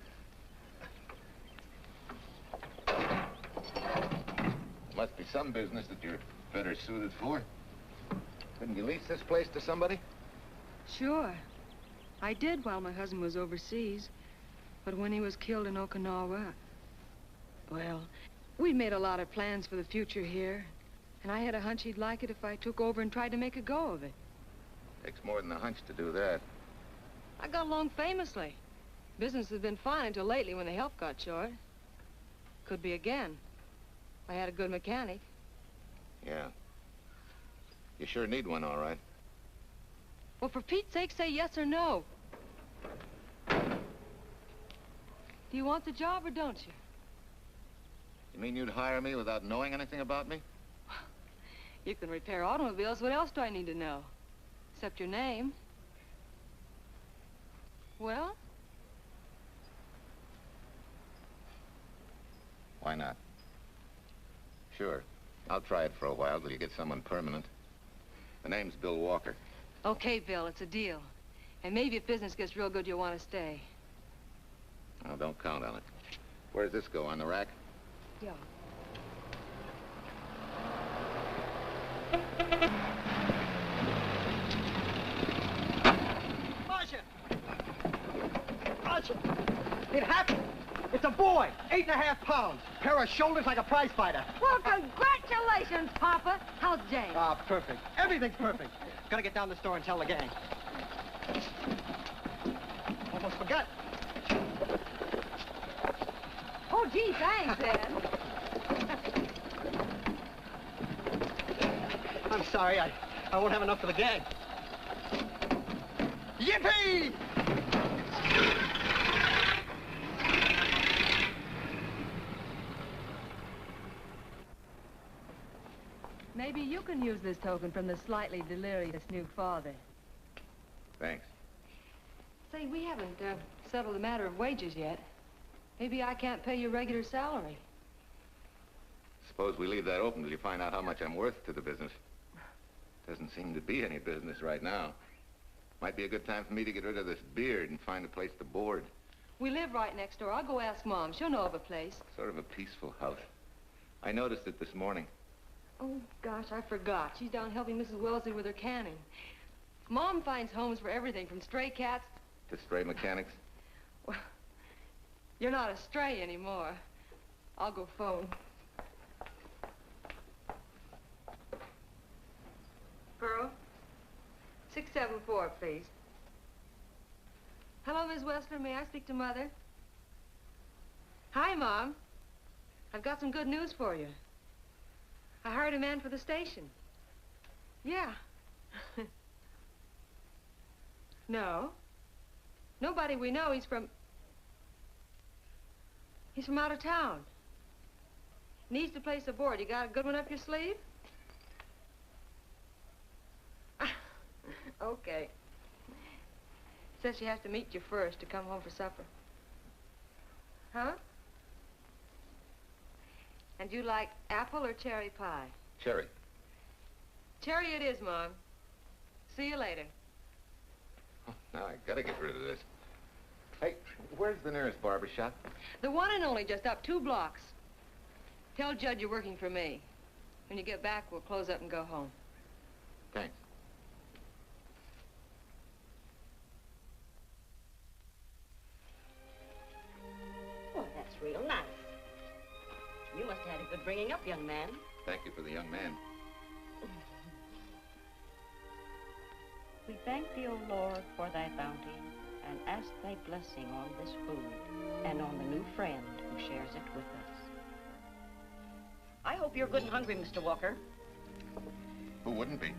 Must be some business that you're better suited for. Couldn't you lease this place to somebody? Sure. I did while my husband was overseas. But when he was killed in Okinawa, well, we'd made a lot of plans for the future here. And I had a hunch he'd like it if I took over and tried to make a go of it. Takes more than a hunch to do that. I got along famously. Business has been fine until lately when the help got short. Could be again. I had a good mechanic. Yeah. You sure need one, all right. Well, for Pete's sake, say yes or no. Do you want the job or don't you? You mean you'd hire me without knowing anything about me? You can repair automobiles. What else do I need to know? Except your name. Well? Why not? Sure. I'll try it for a while till you get someone permanent. The name's Bill Walker. Okay, Bill, it's a deal. And maybe if business gets real good, you'll want to stay. Oh, don't count on it. Where does this go, on the rack? Yeah. Marcia! Marcia! It happened! It's a boy, 8.5 pounds. Pair of shoulders like a prize fighter. Well, congratulations, Papa. How's Jane? Ah, perfect. Everything's perfect. Gotta get down to the store and tell the gang. Almost forgot. Oh, gee, thanks, Ed. I'm sorry, I won't have enough for the gang. Yippee! Maybe you can use this token from the slightly delirious new father. Thanks. Say, we haven't settled the matter of wages yet. Maybe I can't pay your regular salary. Suppose we leave that open till you find out how much I'm worth to the business. Doesn't seem to be any business right now. Might be a good time for me to get rid of this beard and find a place to board. We live right next door. I'll go ask Mom. She'll know of a place. Sort of a peaceful house. I noticed it this morning. Oh, gosh, I forgot. She's down helping Mrs. Wellesley with her canning. Mom finds homes for everything from stray cats... To stray mechanics? Well, you're not a stray anymore. I'll go phone. Pearl? 674, please. Hello, Miss Wessler. May I speak to Mother? Hi, Mom. I've got some good news for you. I hired a man for the station. Yeah. No. Nobody we know. He's from out of town. Needs to place a board. You got a good one up your sleeve? Okay. Says she has to meet you first to come home for supper. Huh? And you like apple or cherry pie? Cherry. Cherry it is, Mom. See you later. Oh, now I gotta get rid of this. Hey, where's the nearest barber shop? The one and only, just up 2 blocks. Tell Judd you're working for me. When you get back, we'll close up and go home. Thanks. Oh, that's real nice. You must have had a good bringing up, young man. Thank you for the young man. We thank thee, O Lord, for thy bounty, and ask thy blessing on this food and on the new friend who shares it with us. I hope you're good and hungry, Mr. Walker. Who wouldn't be?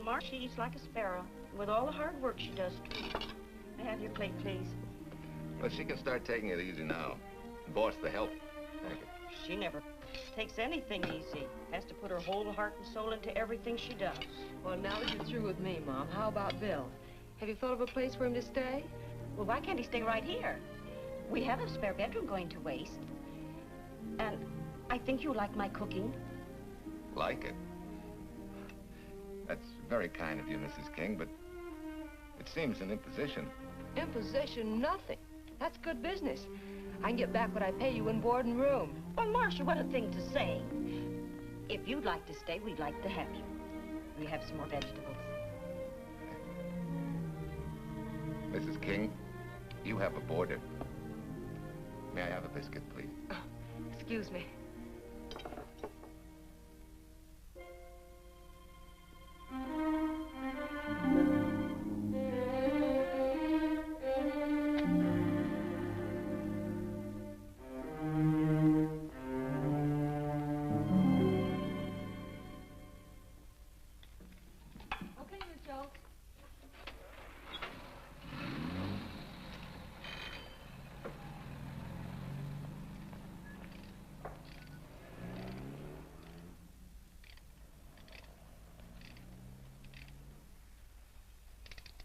Marsh, she eats like a sparrow, with all the hard work she does. May I have your plate, please? Well, she can start taking it easy now. Boss, the help. Thank you. She never takes anything easy. Has to put her whole heart and soul into everything she does. Well, now that you're through with me, Mom, how about Bill? Have you thought of a place for him to stay? Well, why can't he stay right here? We have a spare bedroom going to waste. And I think you like my cooking. Like it? That's very kind of you, Mrs. King, but it seems an imposition. Imposition, nothing. That's good business. I can get back what I pay you in board and room. Well, Marcia, what a thing to say. If you'd like to stay, we'd like to have you. We have some more vegetables. Mrs. King, you have a boarder. May I have a biscuit, please? Oh, excuse me.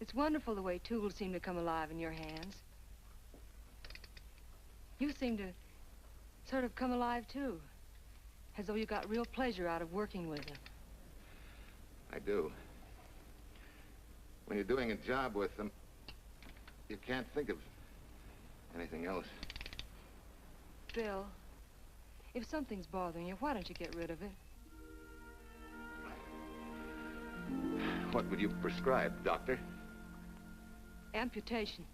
It's wonderful the way tools seem to come alive in your hands. You seem to sort of come alive, too. As though you got real pleasure out of working with them. I do. When you're doing a job with them, you can't think of anything else. Bill, if something's bothering you, why don't you get rid of it? What would you prescribe, doctor? Amputation.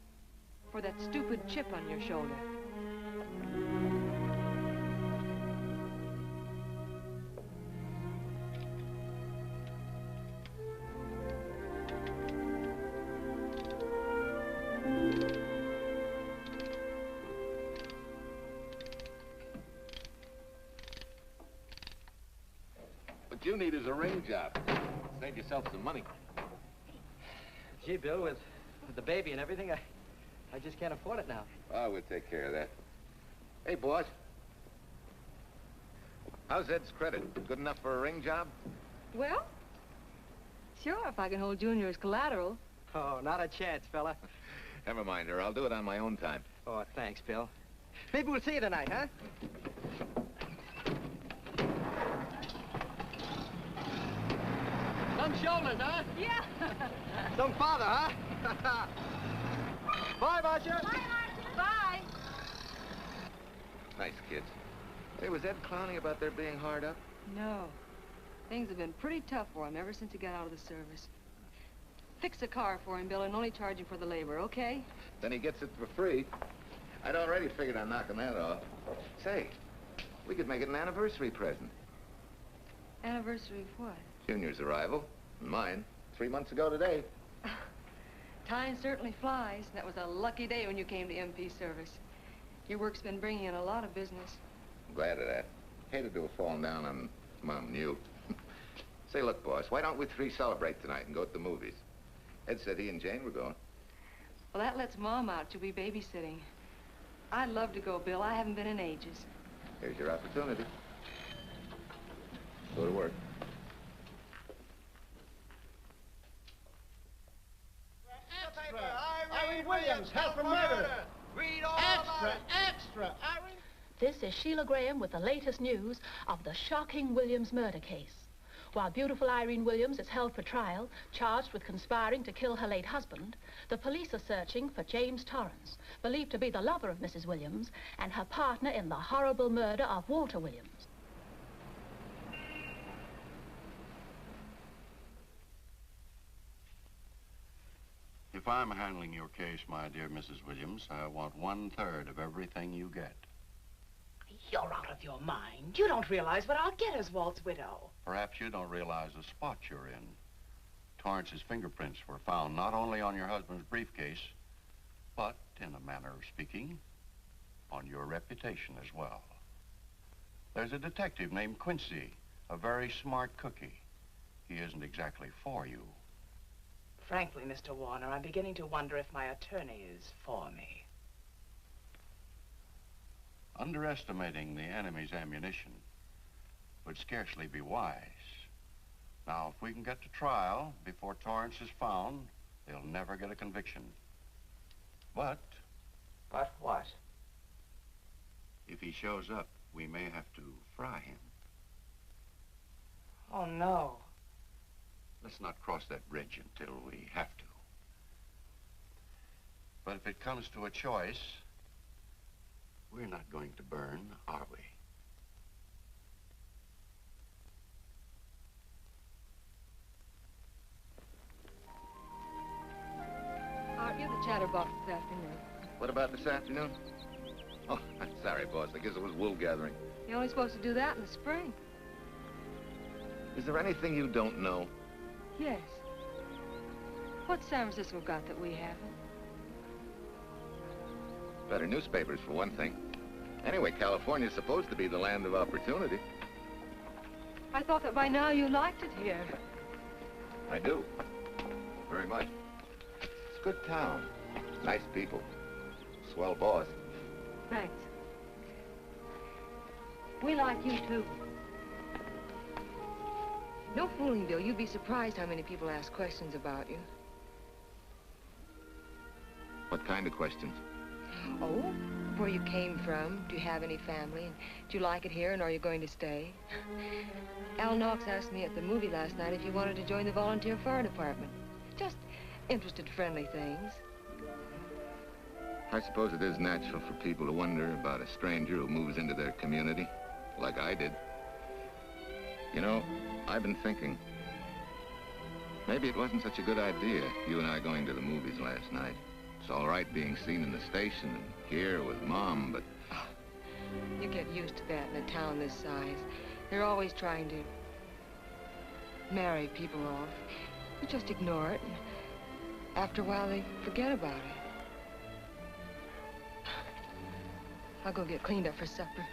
For that stupid chip on your shoulder. What you need is a ring job. Save yourself some money. Gee, Bill, with the baby and everything, I just can't afford it now. Oh, we'll take care of that. Hey, boss. How's Ed's credit? Good enough for a ring job? Well, sure, if I can hold Junior as collateral. Oh, not a chance, fella. Never mind her. I'll do it on my own time. Oh, thanks, Bill. Maybe we'll see you tonight, huh? Some shoulders, huh? Yeah. Some father, huh? Bye, Marcia. Bye, Marcia. Bye. Nice kids. Hey, was Ed clowning about their being hard up? No. Things have been pretty tough for him ever since he got out of the service. Fix a car for him, Bill, and only charge him for the labor, okay? Then he gets it for free. I'd already figured on knocking that off. Say, we could make it an anniversary present. Anniversary of what? Junior's arrival, and mine, 3 months ago today. Time certainly flies. That was a lucky day when you came to MP service. Your work's been bringing in a lot of business. I'm glad of that. Hated to have fallen down on Mom and you. Say, look, boss, why don't we three celebrate tonight and go to the movies? Ed said he and Jane were going. Well, that lets Mom out. She'll be babysitting. I'd love to go, Bill. I haven't been in ages. Here's your opportunity. Go to work. Irene Williams, held for murder. Read all Extra, extra, Irene. This is Sheila Graham with the latest news of the shocking Williams murder case. While beautiful Irene Williams is held for trial, charged with conspiring to kill her late husband, the police are searching for James Torrance, believed to be the lover of Mrs. Williams and her partner in the horrible murder of Walter Williams. If I'm handling your case, my dear Mrs. Williams, I want 1/3 of everything you get. You're out of your mind. You don't realize what I'll get as Walt's widow. Perhaps you don't realize the spot you're in. Torrance's fingerprints were found not only on your husband's briefcase, but, in a manner of speaking, on your reputation as well. There's a detective named Quincy, a very smart cookie. He isn't exactly for you. Frankly, Mr. Warner, I'm beginning to wonder if my attorney is for me. Underestimating the enemy's ammunition would scarcely be wise. Now, if we can get to trial before Torrance is found, they'll never get a conviction. But... But what? If he shows up, we may have to fry him. Oh, no. Let's not cross that bridge until we have to. But if it comes to a choice, we're not going to burn, are we? Aren't you the chatterbox this afternoon? What about this afternoon? Oh, I'm sorry, boss. I guess it was wool gathering. You're only supposed to do that in the spring. Is there anything you don't know? Yes. What's San Francisco got that we haven't? Better newspapers, for one thing. Anyway, California's supposed to be the land of opportunity. I thought that by now you liked it here. I do. Very much. It's a good town. Nice people. Swell boss. Thanks. We like you, too. No fooling, Bill. You'd be surprised how many people ask questions about you. What kind of questions? Oh, where you came from, do you have any family, and do you like it here, and are you going to stay? Al Knox asked me at the movie last night if you wanted to join the volunteer fire department. Just interested, friendly things. I suppose it is natural for people to wonder about a stranger who moves into their community, like I did. You know, I've been thinking, maybe it wasn't such a good idea, you and I going to the movies last night. It's all right being seen in the station and here with Mom, but... Oh, you get used to that in a town this size. They're always trying to marry people off. You just ignore it, and after a while they forget about it. I'll go get cleaned up for supper.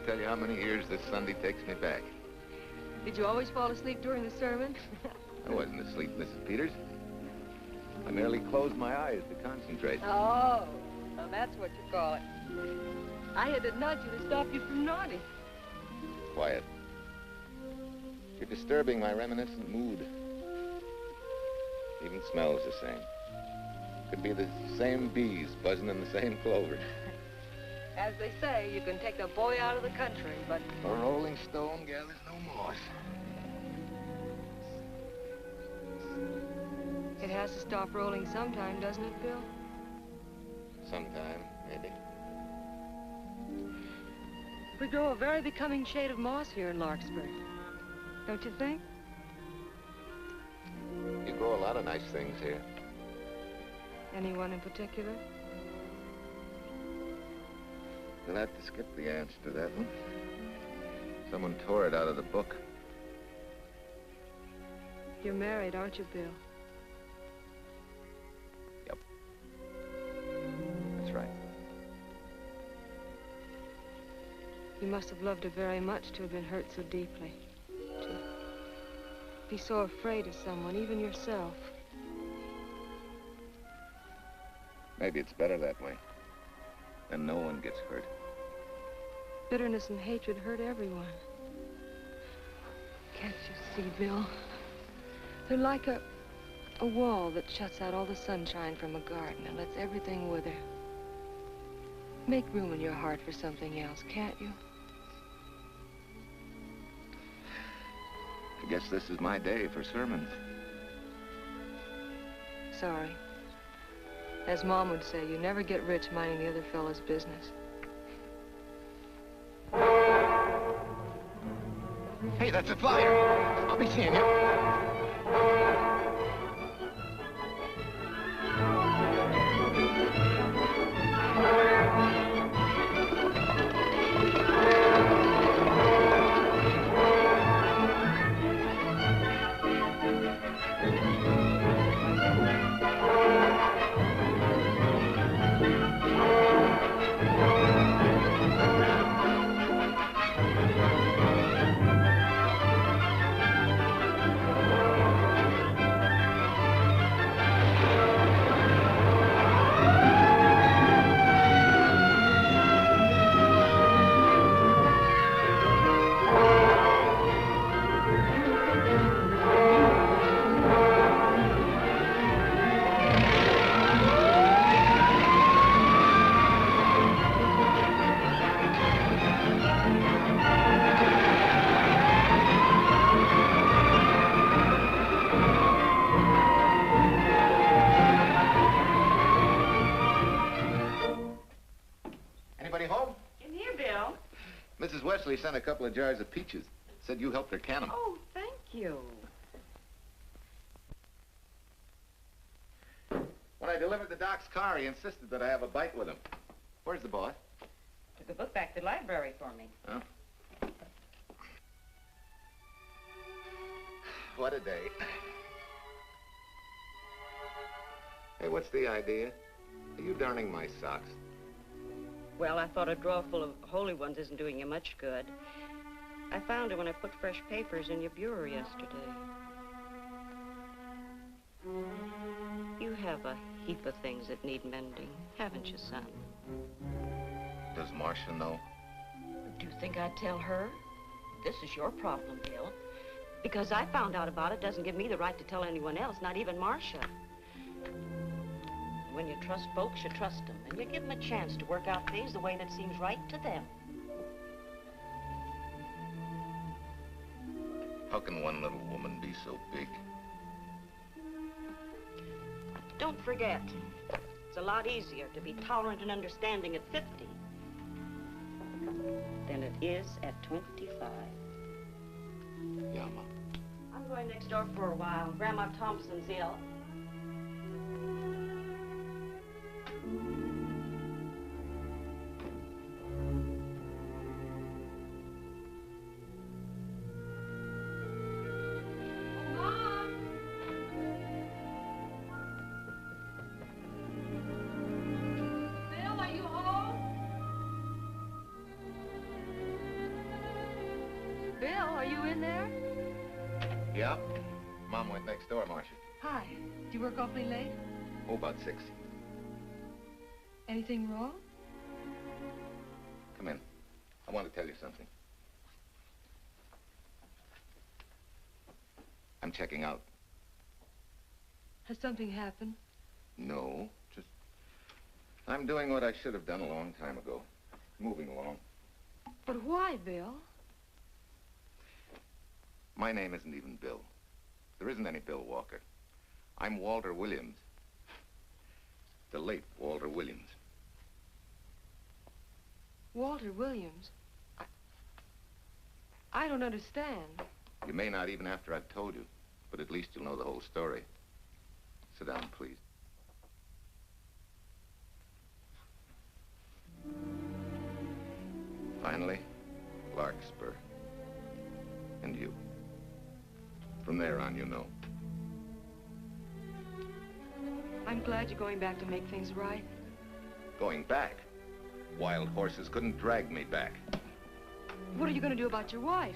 Tell you how many years this Sunday takes me back. Did you always fall asleep during the sermon? I wasn't asleep, Mrs. Peters. I merely closed my eyes to concentrate. Oh, so that's what you call it. I had to nudge you to stop you from nodding. Quiet. You're disturbing my reminiscent mood. Even smells the same. Could be the same bees buzzing in the same clover. As they say, you can take the boy out of the country, but... A rolling stone gathers no moss. It has to stop rolling sometime, doesn't it, Bill? Sometime, maybe. We grow a very becoming shade of moss here in Larkspur. Don't you think? You grow a lot of nice things here. Anyone in particular? You'll have to skip the answer to that one. Someone tore it out of the book. You're married, aren't you, Bill? Yep. That's right. You must have loved her very much to have been hurt so deeply. To be so afraid of someone, even yourself. Maybe it's better that way. Then no one gets hurt. Bitterness and hatred hurt everyone. Can't you see, Bill? They're like a wall that shuts out all the sunshine from a garden and lets everything wither. Make room in your heart for something else, can't you? I guess this is my day for sermons. Sorry. As Mom would say, you never get rich minding the other fellow's business. Hey, that's a flyer. I'll be seeing you. Sent a couple of jars of peaches. Said you helped her can them. Oh, thank you. When I delivered the doc's car, he insisted that I have a bite with him. Where's the boss? Took a book back to the library for me. Huh? What a day. Hey, what's the idea? Are you darning my socks? Well, I thought a drawer full of holy ones isn't doing you much good. I found it when I put fresh papers in your bureau yesterday. You have a heap of things that need mending, haven't you, son? Does Marcia know? Do you think I'd tell her? This is your problem, Bill. Because I found out about it doesn't give me the right to tell anyone else, not even Marcia. When you trust folks, you trust them, and you give them a chance to work out things the way that seems right to them. How can one little woman be so big? Don't forget, it's a lot easier to be tolerant and understanding at 50 than it is at 25. Yeah, Mom. I'm going next door for a while. Grandma Thompson's ill. Yeah? Mom went next door, Marcia. Hi. Do you work awfully late? Oh, about 6. Anything wrong? Come in. I want to tell you something. I'm checking out. Has something happened? No, just... I'm doing what I should have done a long time ago. Moving along. But why, Bill? My name isn't even Bill. There isn't any Bill Walker. I'm Walter Williams. The late Walter Williams. Walter Williams? I don't understand. You may not even after I've told you, but at least you'll know the whole story. Sit down, please. Finally, Larkspur. And you. From there on, you know. I'm glad you're going back to make things right. Going back? Wild horses couldn't drag me back. What are you going to do about your wife?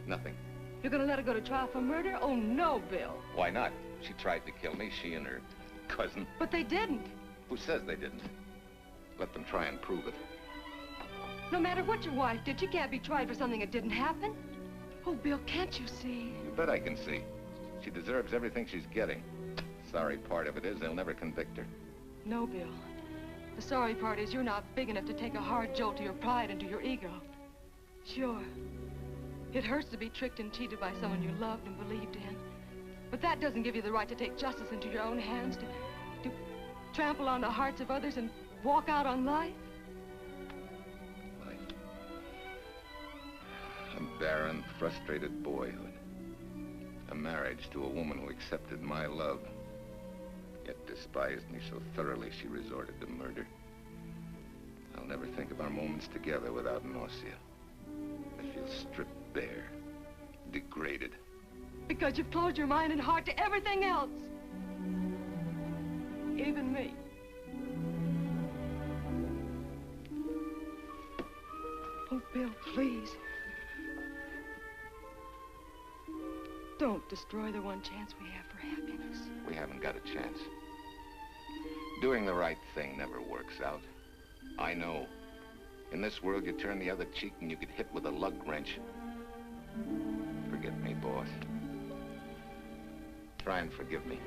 Nothing. You're going to let her go to trial for murder? Oh, no, Bill. Why not? She tried to kill me, she and her cousin. But they didn't. Who says they didn't? Let them try and prove it. No matter what your wife did, she can't be tried for something that didn't happen. Oh, Bill, can't you see? You bet I can see. She deserves everything she's getting. Sorry part of it is they'll never convict her. No, Bill. The sorry part is you're not big enough to take a hard jolt to your pride and to your ego. Sure. It hurts to be tricked and cheated by someone you loved and believed in. But that doesn't give you the right to take justice into your own hands, to trample on the hearts of others and walk out on life. Life. A barren, frustrated boyhood. A marriage to a woman who accepted my love, yet despised me so thoroughly she resorted to murder. I'll never think of our moments together without nausea. I feel stripped bare, degraded. Because you've closed your mind and heart to everything else. Even me. Oh, Bill, please. Don't destroy the one chance we have for happiness. We haven't got a chance. Doing the right thing never works out. I know. In this world, you turn the other cheek and you get hit with a lug wrench. Forgive me, boss. Try and forgive me.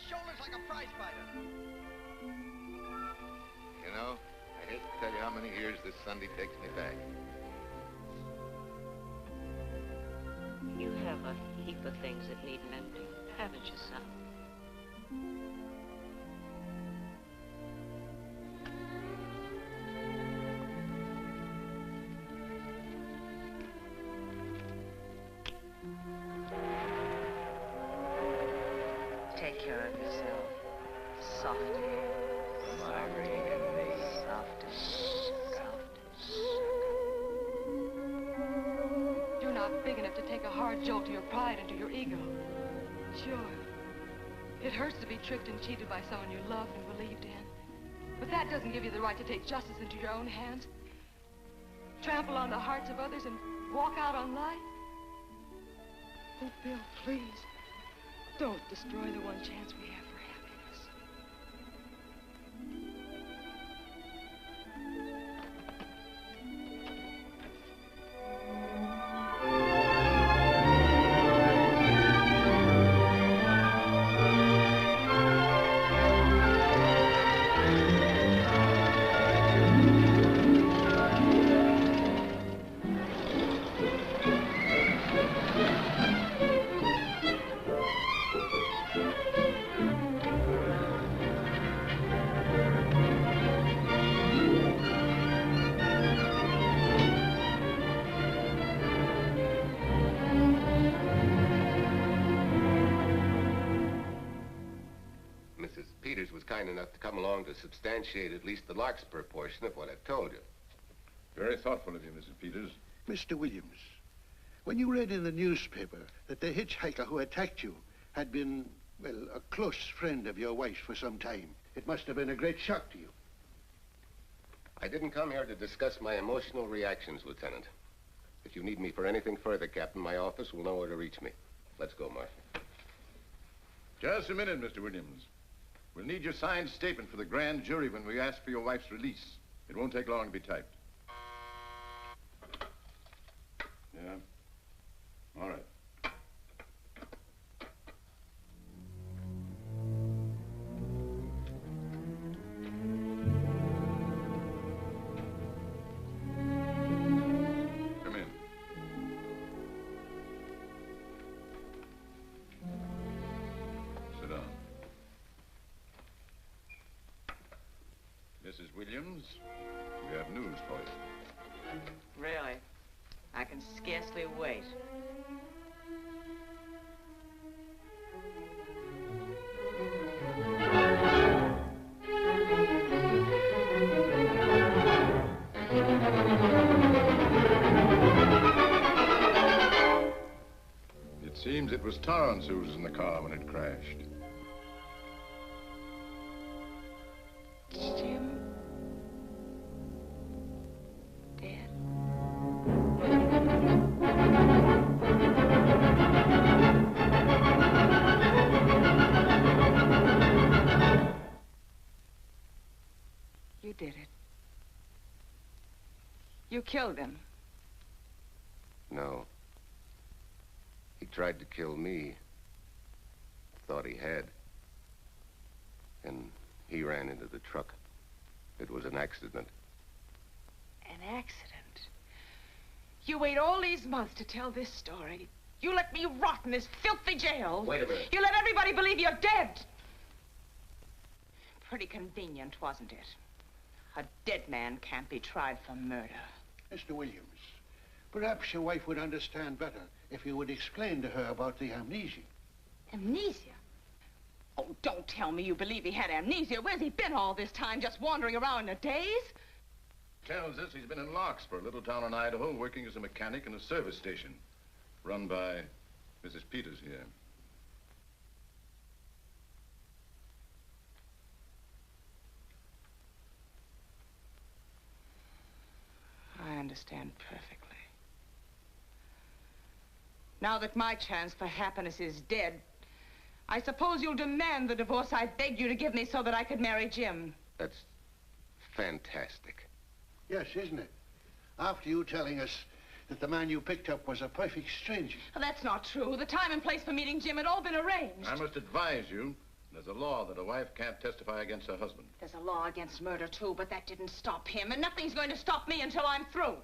Shoulders like a prize fighter. You know, I hate to tell you how many years this Sunday takes me back. You have a heap of things that need mending, haven't you, son? Take care of yourself. Softly. Sorry and me. Soft and soft and You're not big enough to take a hard jolt to your pride and to your ego. Sure. It hurts to be tricked and cheated by someone you loved and believed in. But that doesn't give you the right to take justice into your own hands. Trample on the hearts of others and walk out on life. Oh, Bill, please. Don't destroy the one chance we have for happiness. Enough to come along to substantiate at least the Larkspur portion of what I've told you. Very thoughtful of you, Mrs. Peters. Mr. Williams, when you read in the newspaper that the hitchhiker who attacked you had been, well, a close friend of your wife's for some time, it must have been a great shock to you. I didn't come here to discuss my emotional reactions, Lieutenant. If you need me for anything further, Captain, my office will know where to reach me. Let's go, Marshal. Just a minute, Mr. Williams. We'll need your signed statement for the grand jury when we ask for your wife's release. It won't take long to be typed. Yeah? All right. Come in. Sit down. Mrs. Williams, we have news for you. Really? I can scarcely wait. It seems it was Torrance who was in the car when it crashed. Jim? Dead? You did it. You killed him. No. He tried to kill me. Thought he had. And he ran into the truck. It was an accident. An accident? You wait all these months to tell this story. You let me rot in this filthy jail. Wait a minute. You let everybody believe you're dead. Pretty convenient, wasn't it? A dead man can't be tried for murder. Mr. Williams, perhaps your wife would understand better if you would explain to her about the amnesia. Amnesia? Oh, don't tell me you believe he had amnesia. Where's he been all this time, just wandering around in a daze? Tells us he's been in Larkspur, a little town in Idaho, working as a mechanic in a service station, run by Mrs. Peters here. I understand perfectly. Now that my chance for happiness is dead, I suppose you'll demand the divorce I begged you to give me so that I could marry Jim. That's fantastic. Yes, isn't it? After you telling us that the man you picked up was a perfect stranger. Well, that's not true. The time and place for meeting Jim had all been arranged. I must advise you, there's a law that a wife can't testify against her husband. There's a law against murder, too, but that didn't stop him, and nothing's going to stop me until I'm through.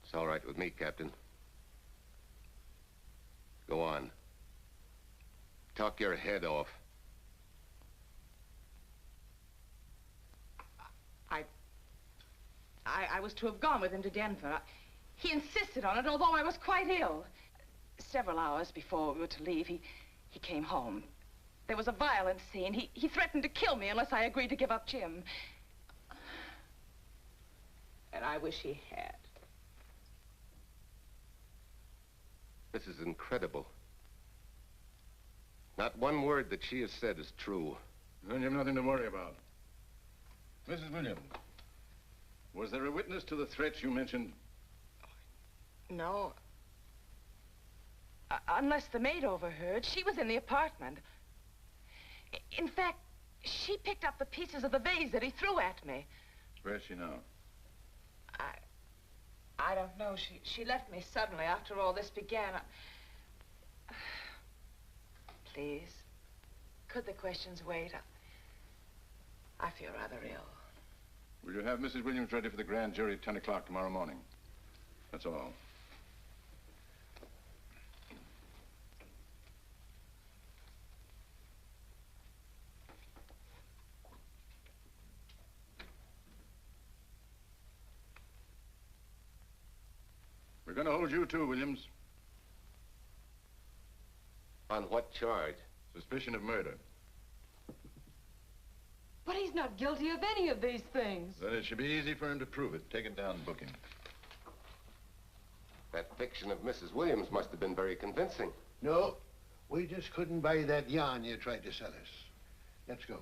It's all right with me, Captain. Go on. Talk your head off. I was to have gone with him to Denver. He insisted on it, although I was quite ill. Several hours before we were to leave, he came home. There was a violent scene. He threatened to kill me unless I agreed to give up Jim. And I wish he had. This is incredible. Not one word that she has said is true. Then you have nothing to worry about. Mrs. Williams, was there a witness to the threats you mentioned? No. Unless the maid overheard. She was in the apartment. In fact, she picked up the pieces of the vase that he threw at me. Where's she now? I don't know. She left me suddenly after all this began. Please, could the questions wait? I feel rather ill. Will you have Mrs. Williams ready for the grand jury at 10 o'clock tomorrow morning? That's all. We're going to hold you too, Williams. On what charge? Suspicion of murder. But he's not guilty of any of these things. Then it should be easy for him to prove it. Take it down and book him. That fiction of Mrs. Williams must have been very convincing. No, we just couldn't buy that yarn you tried to sell us. Let's go.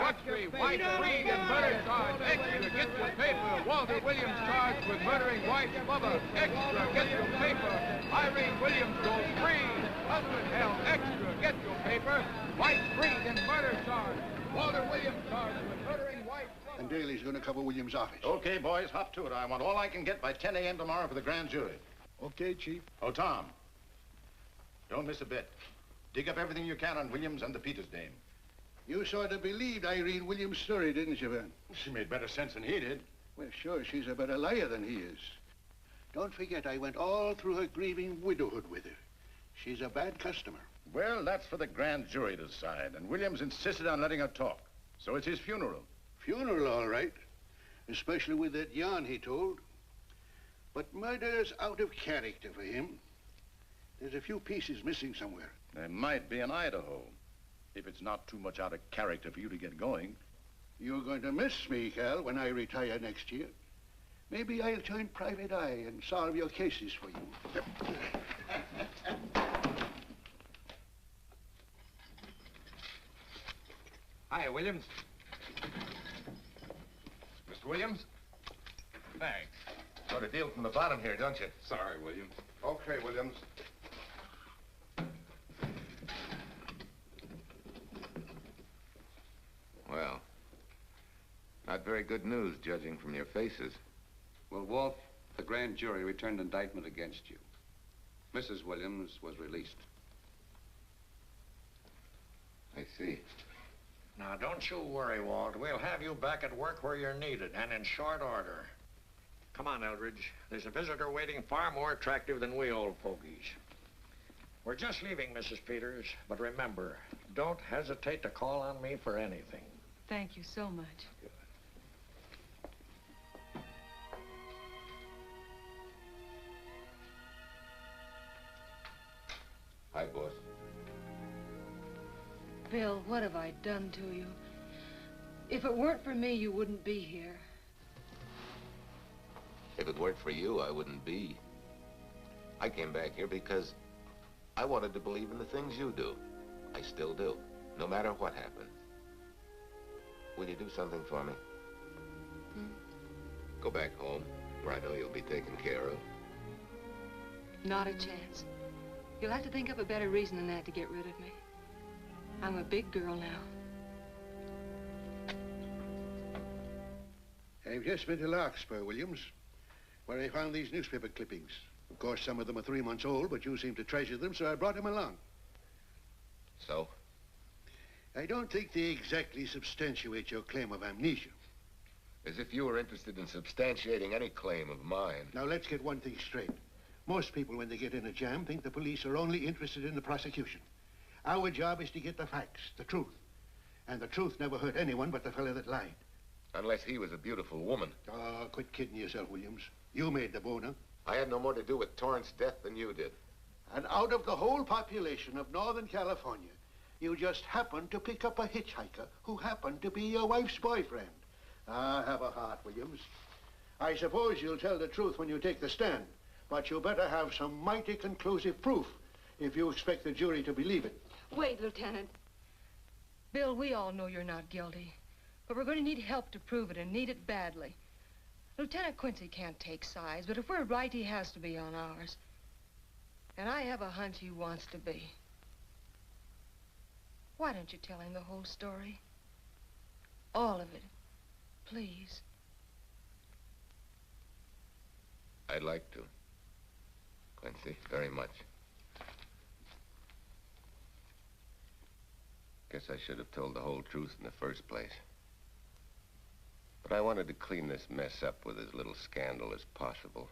What's the wife freed and murder charge? Extra, get your paper. Walter Williams charged with murdering wife's lover. Extra, get your paper. Irene Williams goes free. Husband held. Extra, get your paper. Wife freed and murder charge. Walter Williams charged with murdering wife's lover. And Daly's going to cover Williams' office. Okay, boys, hop to it. I want all I can get by 10 a.m. tomorrow for the grand jury. Okay, Chief. Oh, Tom, don't miss a bit. Dig up everything you can on Williams and the Peters dame. You sort of believed Irene Williams' story, didn't you, Vern? She made better sense than he did. Well, sure, she's a better liar than he is. Don't forget, I went all through her grieving widowhood with her. She's a bad customer. Well, that's for the grand jury to decide, and Williams insisted on letting her talk. So it's his funeral. Funeral, all right. Especially with that yarn he told. But murder's out of character for him. There's a few pieces missing somewhere. There might be in Idaho, if it's not too much out of character for you to get going. You're going to miss me, Cal, when I retire next year. Maybe I'll join Private Eye and solve your cases for you. Hi, Williams. Mr. Williams? Thanks. Got a deal from the bottom here, don't you? Sorry, Williams. Okay, Williams. Well, not very good news, judging from your faces. Well, Walt, the grand jury returned indictment against you. Mrs. Williams was released. I see. Now, don't you worry, Walt. We'll have you back at work where you're needed, and in short order. Come on, Eldridge. There's a visitor waiting far more attractive than we old fogies. We're just leaving, Mrs. Peters, but remember, don't hesitate to call on me for anything. Thank you so much. Hi, boss. Bill, what have I done to you? If it weren't for me, you wouldn't be here. If it weren't for you, I wouldn't be. I came back here because I wanted to believe in the things you do. I still do, no matter what happens. Will you do something for me? Go back home, where I know you'll be taken care of. Not a chance. You'll have to think up a better reason than that to get rid of me. I'm a big girl now. I've just been to Larkspur, Williams, where I found these newspaper clippings. Of course, some of them are 3 months old, but you seem to treasure them, so I brought them along. So? I don't think they exactly substantiate your claim of amnesia. As if you were interested in substantiating any claim of mine. Now, let's get one thing straight. Most people, when they get in a jam, think the police are only interested in the prosecution. Our job is to get the facts, the truth. And the truth never hurt anyone but the fellow that lied. Unless he was a beautiful woman. Oh, quit kidding yourself, Williams. You made the boner. I had no more to do with Torrance's death than you did. And out of the whole population of Northern California, you just happened to pick up a hitchhiker who happened to be your wife's boyfriend. Ah, have a heart, Williams. I suppose you'll tell the truth when you take the stand, but you better have some mighty conclusive proof if you expect the jury to believe it. Wait, Lieutenant. Bill, we all know you're not guilty, but we're going to need help to prove it, and need it badly. Lieutenant Quincy can't take sides, but if we're right, he has to be on ours. And I have a hunch he wants to be. Why don't you tell him the whole story? All of it. Please. I'd like to. Quincy, very much. Guess I should have told the whole truth in the first place. But I wanted to clean this mess up with as little scandal as possible.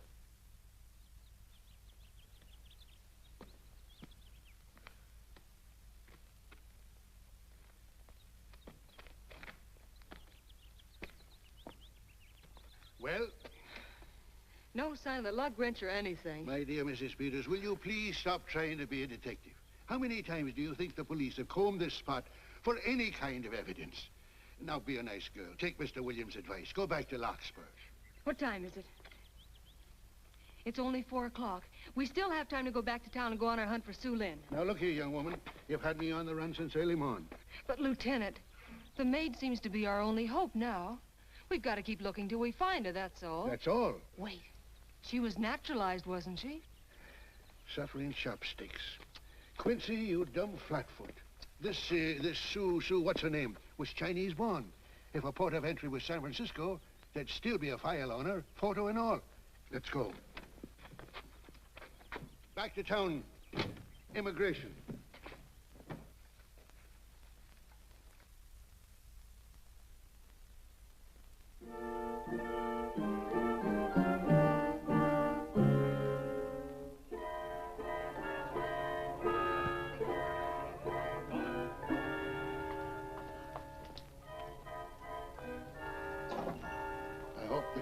Well? No sign of the lug wrench or anything. My dear Mrs. Peters, will you please stop trying to be a detective? How many times do you think the police have combed this spot for any kind of evidence? Now, be a nice girl. Take Mr. Williams' advice. Go back to Larkspur. What time is it? It's only 4 o'clock. We still have time to go back to town and go on our hunt for Sue Lynn. Now, look here, young woman. You've had me on the run since early morn. But, Lieutenant, the maid seems to be our only hope now. We've got to keep looking till we find her, that's all. That's all? Wait. She was naturalized, wasn't she? Suffering chopsticks. Quincy, you dumb flatfoot. This Sue, what's her name, was Chinese born. If a port of entry was San Francisco, there'd still be a file on her, photo and all. Let's go. Back to town. Immigration.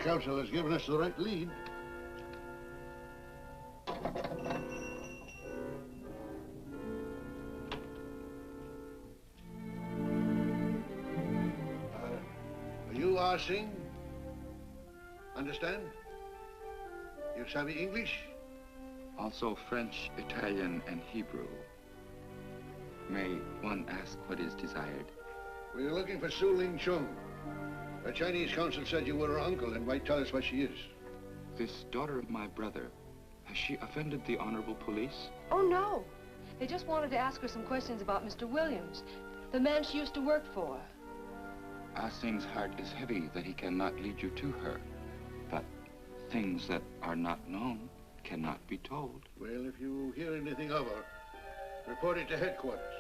counsel has given us the right lead. You are Singh? Understand? You savvy English? Also French, Italian, and Hebrew. May one ask what is desired? We're looking for Su Ling Chung. The Chinese consul said you were her uncle and might tell us what she is. This daughter of my brother, has she offended the honorable police? Oh, no. They just wanted to ask her some questions about Mr. Williams, the man she used to work for. Ah Singh's heart is heavy that he cannot lead you to her. But things that are not known cannot be told. Well, if you hear anything of her, report it to headquarters.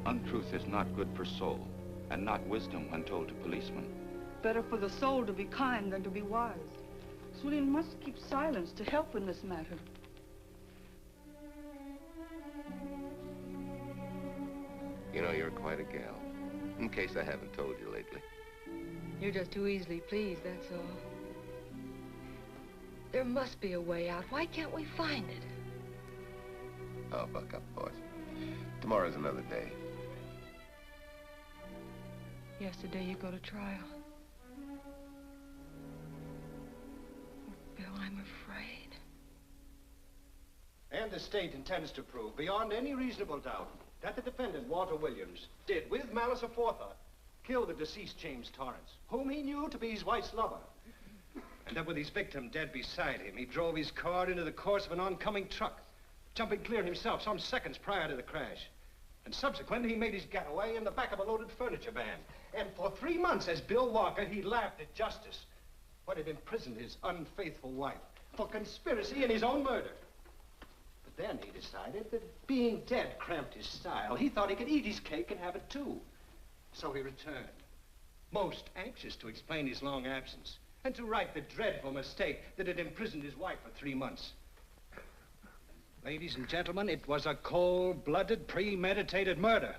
Untruth is not good for soul, and not wisdom when told to policemen. Better for the soul to be kind than to be wise. Sulin must keep silence to help in this matter. You know, you're quite a gal. In case I haven't told you lately. You're just too easily pleased, that's all. There must be a way out. Why can't we find it? Oh, buck up, boys. Tomorrow's another day. Yesterday you go to trial. Bill, I'm afraid. And the state intends to prove, beyond any reasonable doubt, that the defendant, Walter Williams, did, with malice aforethought, kill the deceased James Torrance, whom he knew to be his wife's lover. And that with his victim dead beside him, he drove his car into the course of an oncoming truck, jumping clear himself some seconds prior to the crash. And subsequently, he made his getaway in the back of a loaded furniture van. And for 3 months, as Bill Walker, he laughed at justice, but had imprisoned his unfaithful wife for conspiracy in his own murder. But then he decided that being dead cramped his style. He thought he could eat his cake and have it too. So he returned, most anxious to explain his long absence and to right the dreadful mistake that had imprisoned his wife for 3 months. Ladies and gentlemen, it was a cold-blooded, premeditated murder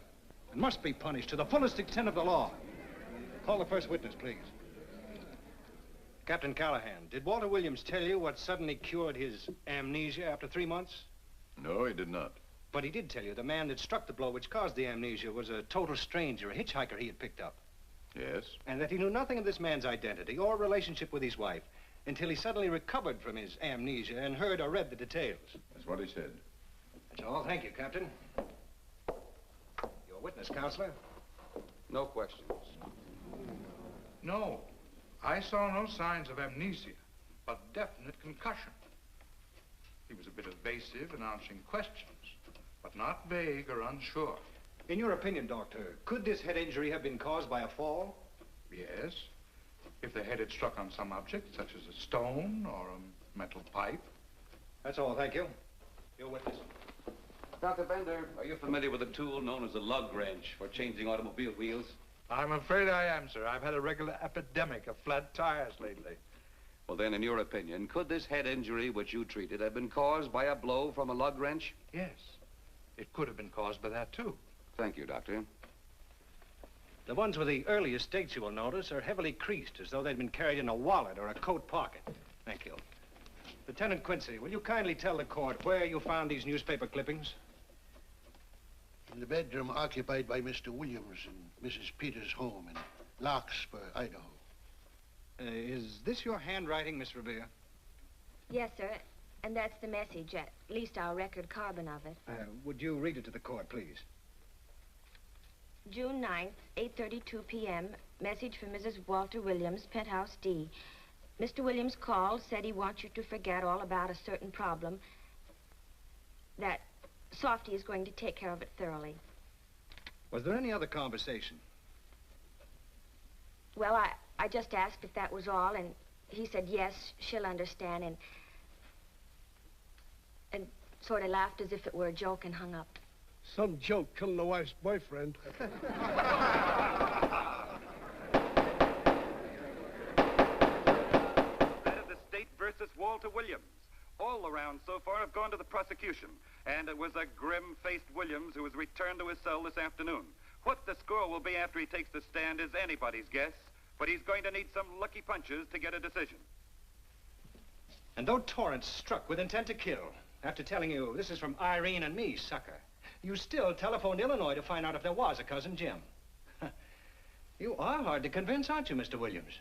and must be punished to the fullest extent of the law. Call the first witness, please. Captain Callahan, did Walter Williams tell you what suddenly cured his amnesia after 3 months? No, he did not. But he did tell you the man that struck the blow which caused the amnesia was a total stranger, a hitchhiker he had picked up. Yes? And that he knew nothing of this man's identity or relationship with his wife until he suddenly recovered from his amnesia and heard or read the details. That's what he said. That's all. Thank you, Captain. Your witness, Counselor. No questions. No. I saw no signs of amnesia, but definite concussion. He was a bit evasive in answering questions, but not vague or unsure. In your opinion, Doctor, could this head injury have been caused by a fall? Yes. If the head had struck on some object, such as a stone or a metal pipe. That's all, thank you. Your witness. Dr. Bender, are you familiar with a tool known as a lug wrench for changing automobile wheels? I'm afraid I am, sir. I've had a regular epidemic of flat tires lately. Well, then, in your opinion, could this head injury which you treated have been caused by a blow from a lug wrench? Yes. It could have been caused by that, too. Thank you, Doctor. The ones with the earliest dates, you will notice, are heavily creased, as though they'd been carried in a wallet or a coat pocket. Thank you. Lieutenant Quincy, will you kindly tell the court where you found these newspaper clippings? In the bedroom occupied by Mr. Williams in Mrs. Peters' home in Larkspur, Idaho. Is this your handwriting, Miss Revere? Yes, sir. And that's the message, at least our record carbon of it. Would you read it to the court, please? June 9th, 8:32 p.m. Message from Mrs. Walter Williams, Penthouse D. Mr. Williams called, said he wants you to forget all about a certain problem, that Softy is going to take care of it thoroughly. Was there any other conversation? Well, I just asked if that was all, and he said yes, she'll understand, and sort of laughed as if it were a joke and hung up. Some joke killing the wife's boyfriend. That is the state versus Walter Williams. All the around so far have gone to the prosecution, and it was a grim-faced Williams who was returned to his cell this afternoon. What the score will be after he takes the stand is anybody's guess, but he's going to need some lucky punches to get a decision. And though Torrance struck with intent to kill, after telling you this is from Irene and me, sucker, you still telephoned Illinois to find out if there was a cousin Jim. You are hard to convince, aren't you, Mr. Williams?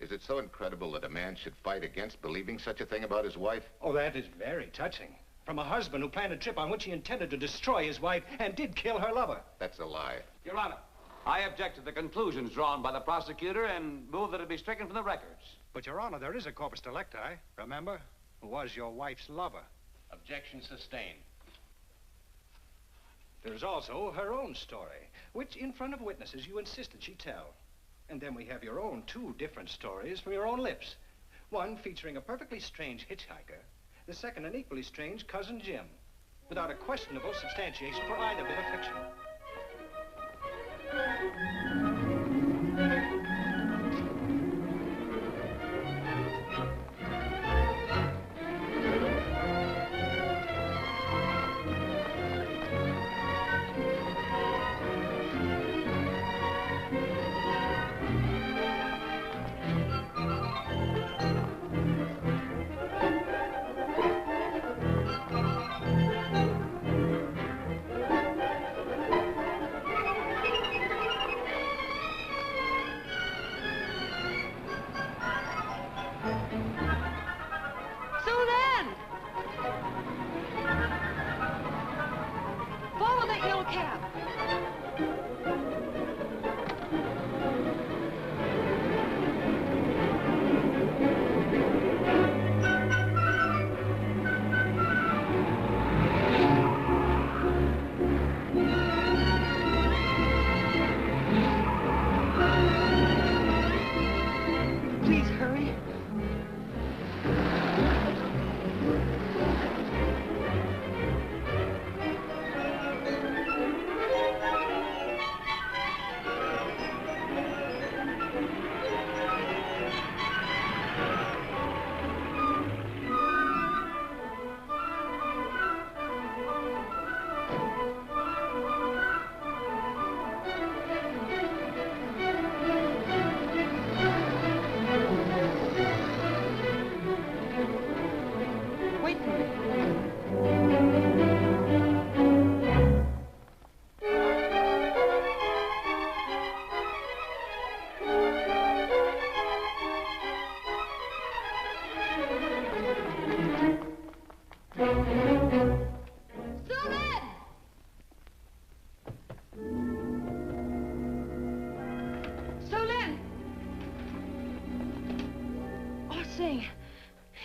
Is it so incredible that a man should fight against believing such a thing about his wife? Oh, that is very touching. From a husband who planned a trip on which he intended to destroy his wife and did kill her lover. That's a lie. Your Honor, I object to the conclusions drawn by the prosecutor and move that it be stricken from the records. But, Your Honor, there is a corpus delicti, remember, who was your wife's lover. Objection sustained. There's also her own story, which in front of witnesses you insisted she tell. And then we have your own two different stories from your own lips. One featuring a perfectly strange hitchhiker, the second an equally strange cousin Jim, without a questionable substantiation for either bit of fiction.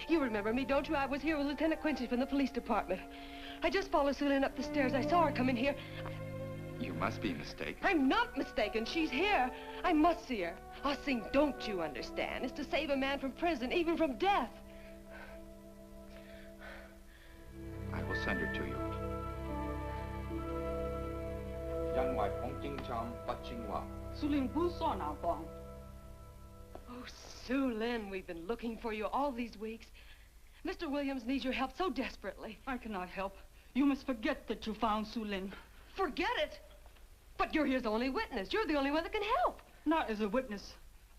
You remember me, don't you? I was here with Lieutenant Quincy from the police department. I just followed Sulin up the stairs. I saw her come in here. You must be mistaken. I'm not mistaken. She's here. I must see her. Ah, Sing, don't you understand? It's to save a man from prison, even from death. I will send her to you. Oh, Sulin, we've been looking for you all these weeks. Mr. Williams needs your help so desperately. I cannot help. You must forget that you found Sulin. Forget it? But you're his only witness. You're the only one that can help. Not as a witness.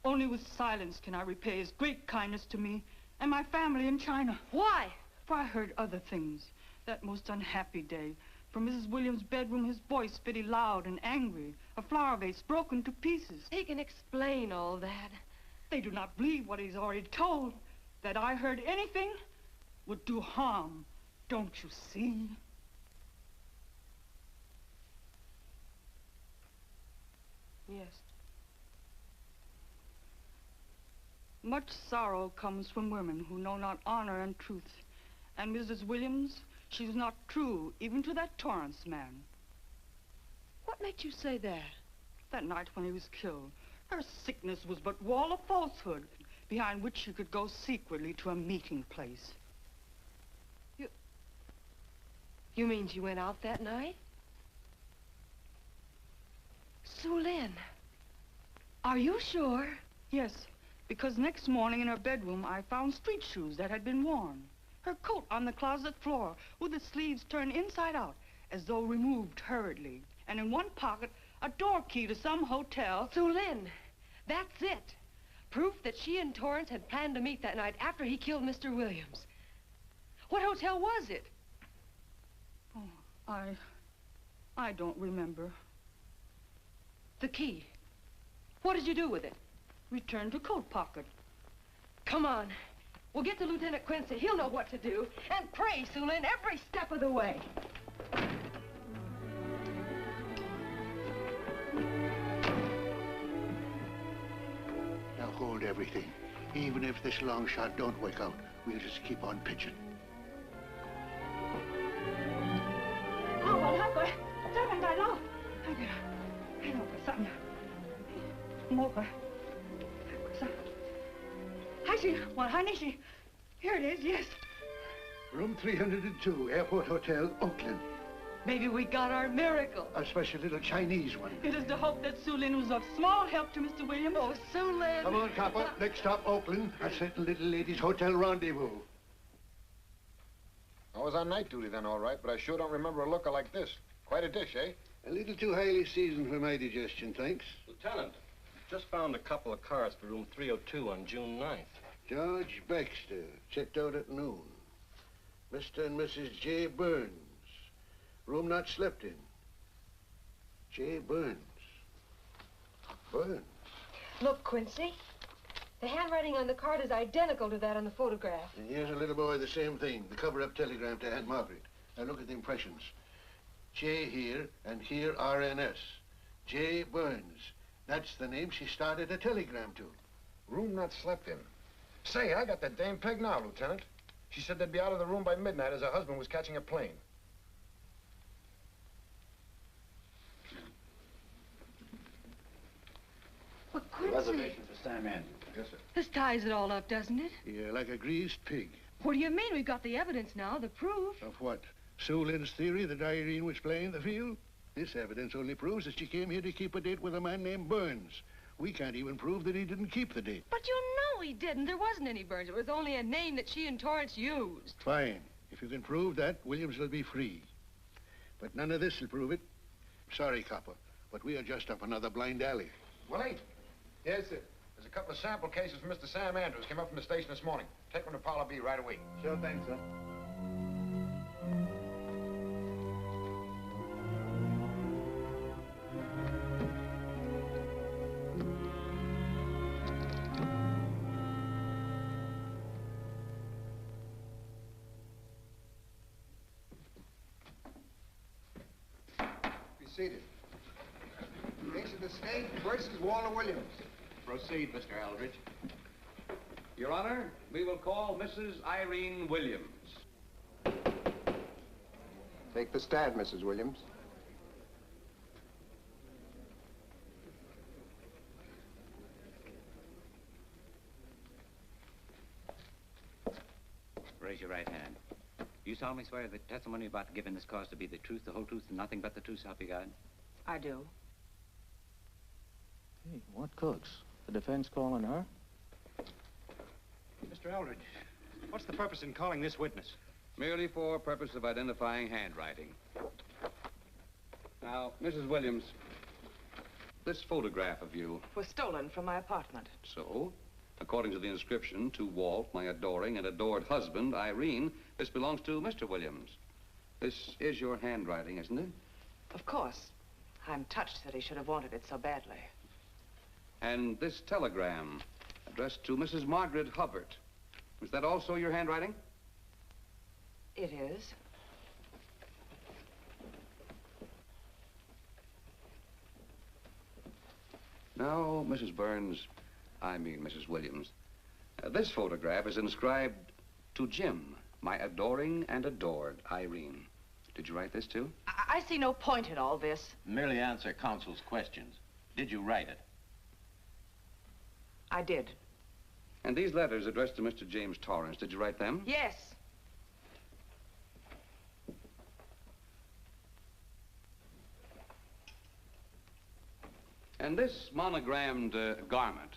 Only with silence can I repay his great kindness to me and my family in China. Why? For I heard other things. That most unhappy day, from Mrs. Williams' bedroom, his voice very loud and angry. A flower vase broken to pieces. He can explain all that. They do not believe what he's already told. That I heard anything would do harm. Don't you see? Yes. Much sorrow comes from women who know not honor and truth. And Mrs. Williams, she was not true even to that Torrance man. What made you say that? That night when he was killed, her sickness was but wall of falsehood, behind which she could go secretly to a meeting place. You mean she went out that night? Sulin, are you sure? Yes, because next morning in her bedroom I found street shoes that had been worn. Her coat on the closet floor, with the sleeves turned inside out, as though removed hurriedly. And in one pocket, a door key to some hotel. Sue Lynn, that's it. Proof that she and Torrance had planned to meet that night after he killed Mr. Williams. What hotel was it? Oh, I don't remember. The key. What did you do with it? Returned to coat pocket. Come on. We'll get to Lieutenant Quincy. He'll know what to do. And pray, Sue Lynn, every step of the way. Now hold everything. Even if this long shot don't work out, we'll just keep on pitching. Here it is, yes. Room 302, Airport Hotel, Oakland. Maybe we got our miracle. A special little Chinese one. It is to hope that Sue Lynn was of small help to Mr. Williams. Oh, Sue Lynn. Come on, copper. Next stop, Oakland. A certain little lady's hotel rendezvous. I was on night duty then, all right, but I sure don't remember a looker like this. Quite a dish, eh? A little too highly seasoned for my digestion, thanks. Lieutenant, just found a couple of cars for room 302 on June 9th. George Baxter, checked out at noon. Mr. and Mrs. J. Burns. Room not slept in. J. Burns. Burns. Look, Quincy. The handwriting on the card is identical to that on the photograph. And here's a little boy, the same thing. The cover-up telegram to Aunt Margaret. Now look at the impressions. J here, and here RNS. J. Burns. That's the name she started a telegram to. Room not slept in. Say, I got that dame pegged now, Lieutenant. She said they'd be out of the room by midnight as her husband was catching a plane. But Quincy... Reservation for Sam Andrews. Yes, sir. This ties it all up, doesn't it? Yeah, like a greased pig. What do you mean? We've got the evidence now, the proof. Of what? Sue Lynn's theory that Irene was playing the field? This evidence only proves that she came here to keep a date with a man named Burns. We can't even prove that he didn't keep the date. But you know he didn't. There wasn't any Burns. It was only a name that she and Torrance used. Fine. If you can prove that, Williams will be free. But none of this will prove it. Sorry, copper, but we are just up another blind alley. Willie? Yes, sir. There's a couple of sample cases for Mr. Sam Andrews. Came up from the station this morning. Take them to Parlor B right away. Sure thing, sir. Be seated. Case of the state versus Walter Williams. Proceed, Mr. Aldridge. Your Honor, we will call Mrs. Irene Williams. Take the stand, Mrs. Williams. Raise your right hand. You solemnly swear the testimony you're about to give in this cause to be the truth, the whole truth, and nothing but the truth, so help you God? I do. Hey, what cooks? The defense calling her? Mr. Eldridge, what's the purpose in calling this witness? Merely for purpose of identifying handwriting. Now, Mrs. Williams, this photograph of you... Was stolen from my apartment. So, according to the inscription, to Walt, my adoring and adored husband, Irene, this belongs to Mr. Williams. This is your handwriting, isn't it? Of course. I'm touched that he should have wanted it so badly. And this telegram, addressed to Mrs. Margaret Hubbard. Is that also your handwriting? It is. Now, Mrs. Burns, I mean Mrs. Williams, this photograph is inscribed to Jim, my adoring and adored Irene. Did you write this too? I see no point in all this. Merely answer counsel's questions. Did you write it? I did. And these letters addressed to Mr. James Torrance, did you write them? Yes. And this monogrammed garment,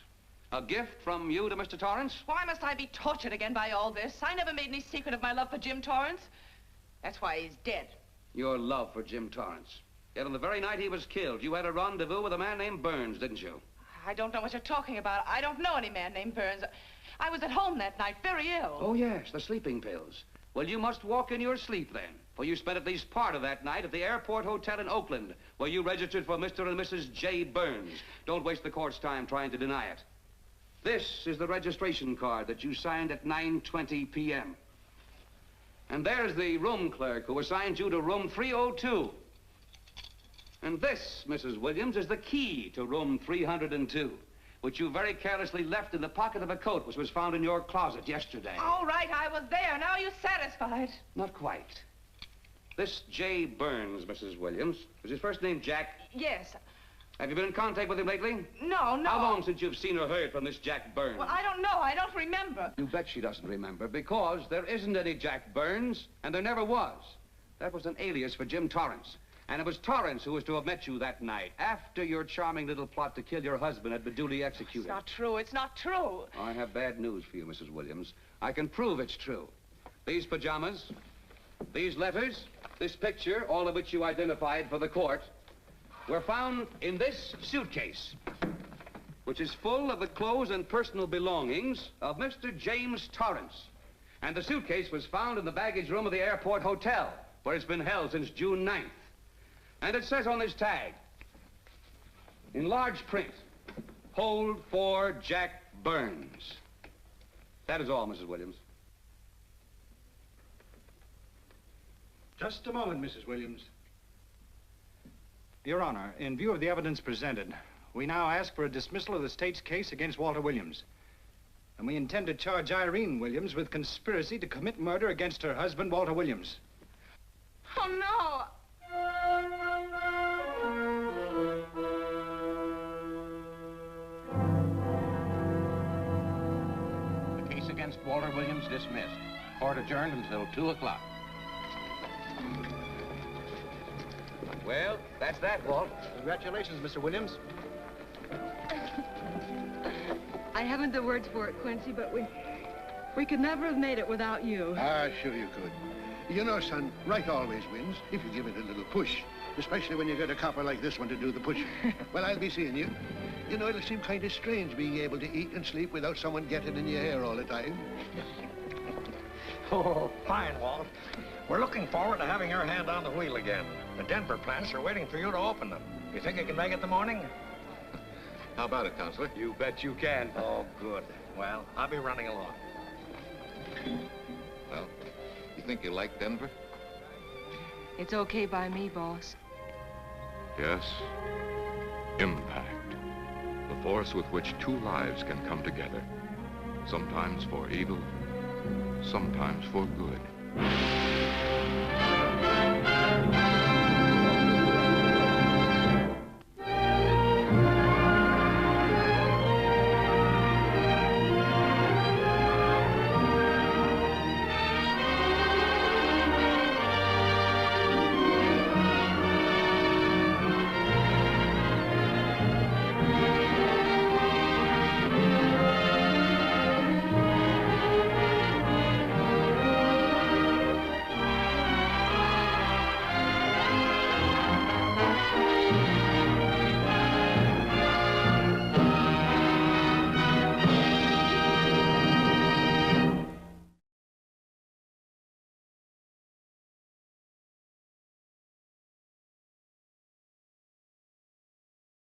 A gift from you to Mr. Torrance? Why must I be tortured again by all this? I never made any secret of my love for Jim Torrance. That's why he's dead. Your love for Jim Torrance. Yet on the very night he was killed, you had a rendezvous with a man named Burns, didn't you? I don't know what you're talking about. I don't know any man named Burns. I was at home that night, very ill. Oh, yes, the sleeping pills. Well, you must walk in your sleep then, for you spent at least part of that night at the airport hotel in Oakland, where you registered for Mr. and Mrs. J. Burns. Don't waste the court's time trying to deny it. This is the registration card that you signed at 9:20 p.m. And there's the room clerk who assigned you to room 302. And this, Mrs. Williams, is the key to room 302, which you very carelessly left in the pocket of a coat which was found in your closet yesterday. All right, I was there. Now you're satisfied. Not quite. This J. Burns, Mrs. Williams, was his first name Jack? Yes. Have you been in contact with him lately? No. How long since you've seen or heard from this Jack Burns? Well, I don't know. I don't remember. You bet she doesn't remember, because there isn't any Jack Burns, and there never was. That was an alias for Jim Torrance. And it was Torrance who was to have met you that night, after your charming little plot to kill your husband had been duly executed. It's not true. It's not true. I have bad news for you, Mrs. Williams. I can prove it's true. These pajamas, these letters, this picture, all of which you identified for the court, were found in this suitcase, which is full of the clothes and personal belongings of Mr. James Torrance. And the suitcase was found in the baggage room of the airport hotel, where it's been held since June 9th. And it says on this tag, in large print, hold for Jack Burns. That is all, Mrs. Williams. Just a moment, Mrs. Williams. Your Honor, in view of the evidence presented, we now ask for a dismissal of the state's case against Walter Williams. And we intend to charge Irene Williams with conspiracy to commit murder against her husband, Walter Williams. Oh, no. The case against Walter Williams dismissed. Court adjourned until 2 o'clock. Well, that's that, Walt. Congratulations, Mr. Williams. I haven't the words for it, Quincy, but we could never have made it without you. Ah, sure you could. You know, son, right always wins if you give it a little push, especially when you get a copper like this one to do the pushing. Well, I'll be seeing you. You know, it'll seem kind of strange being able to eat and sleep without someone getting in your hair all the time. Oh, fine, Walt. We're looking forward to having your hand on the wheel again. The Denver plants are waiting for you to open them. You think you can make it in the morning? How about it, Counselor? You bet you can. Oh, good. Well, I'll be running along. Well, you think you like Denver? It's okay by me, boss. Yes, impact. The force with which two lives can come together. Sometimes for evil, sometimes for good.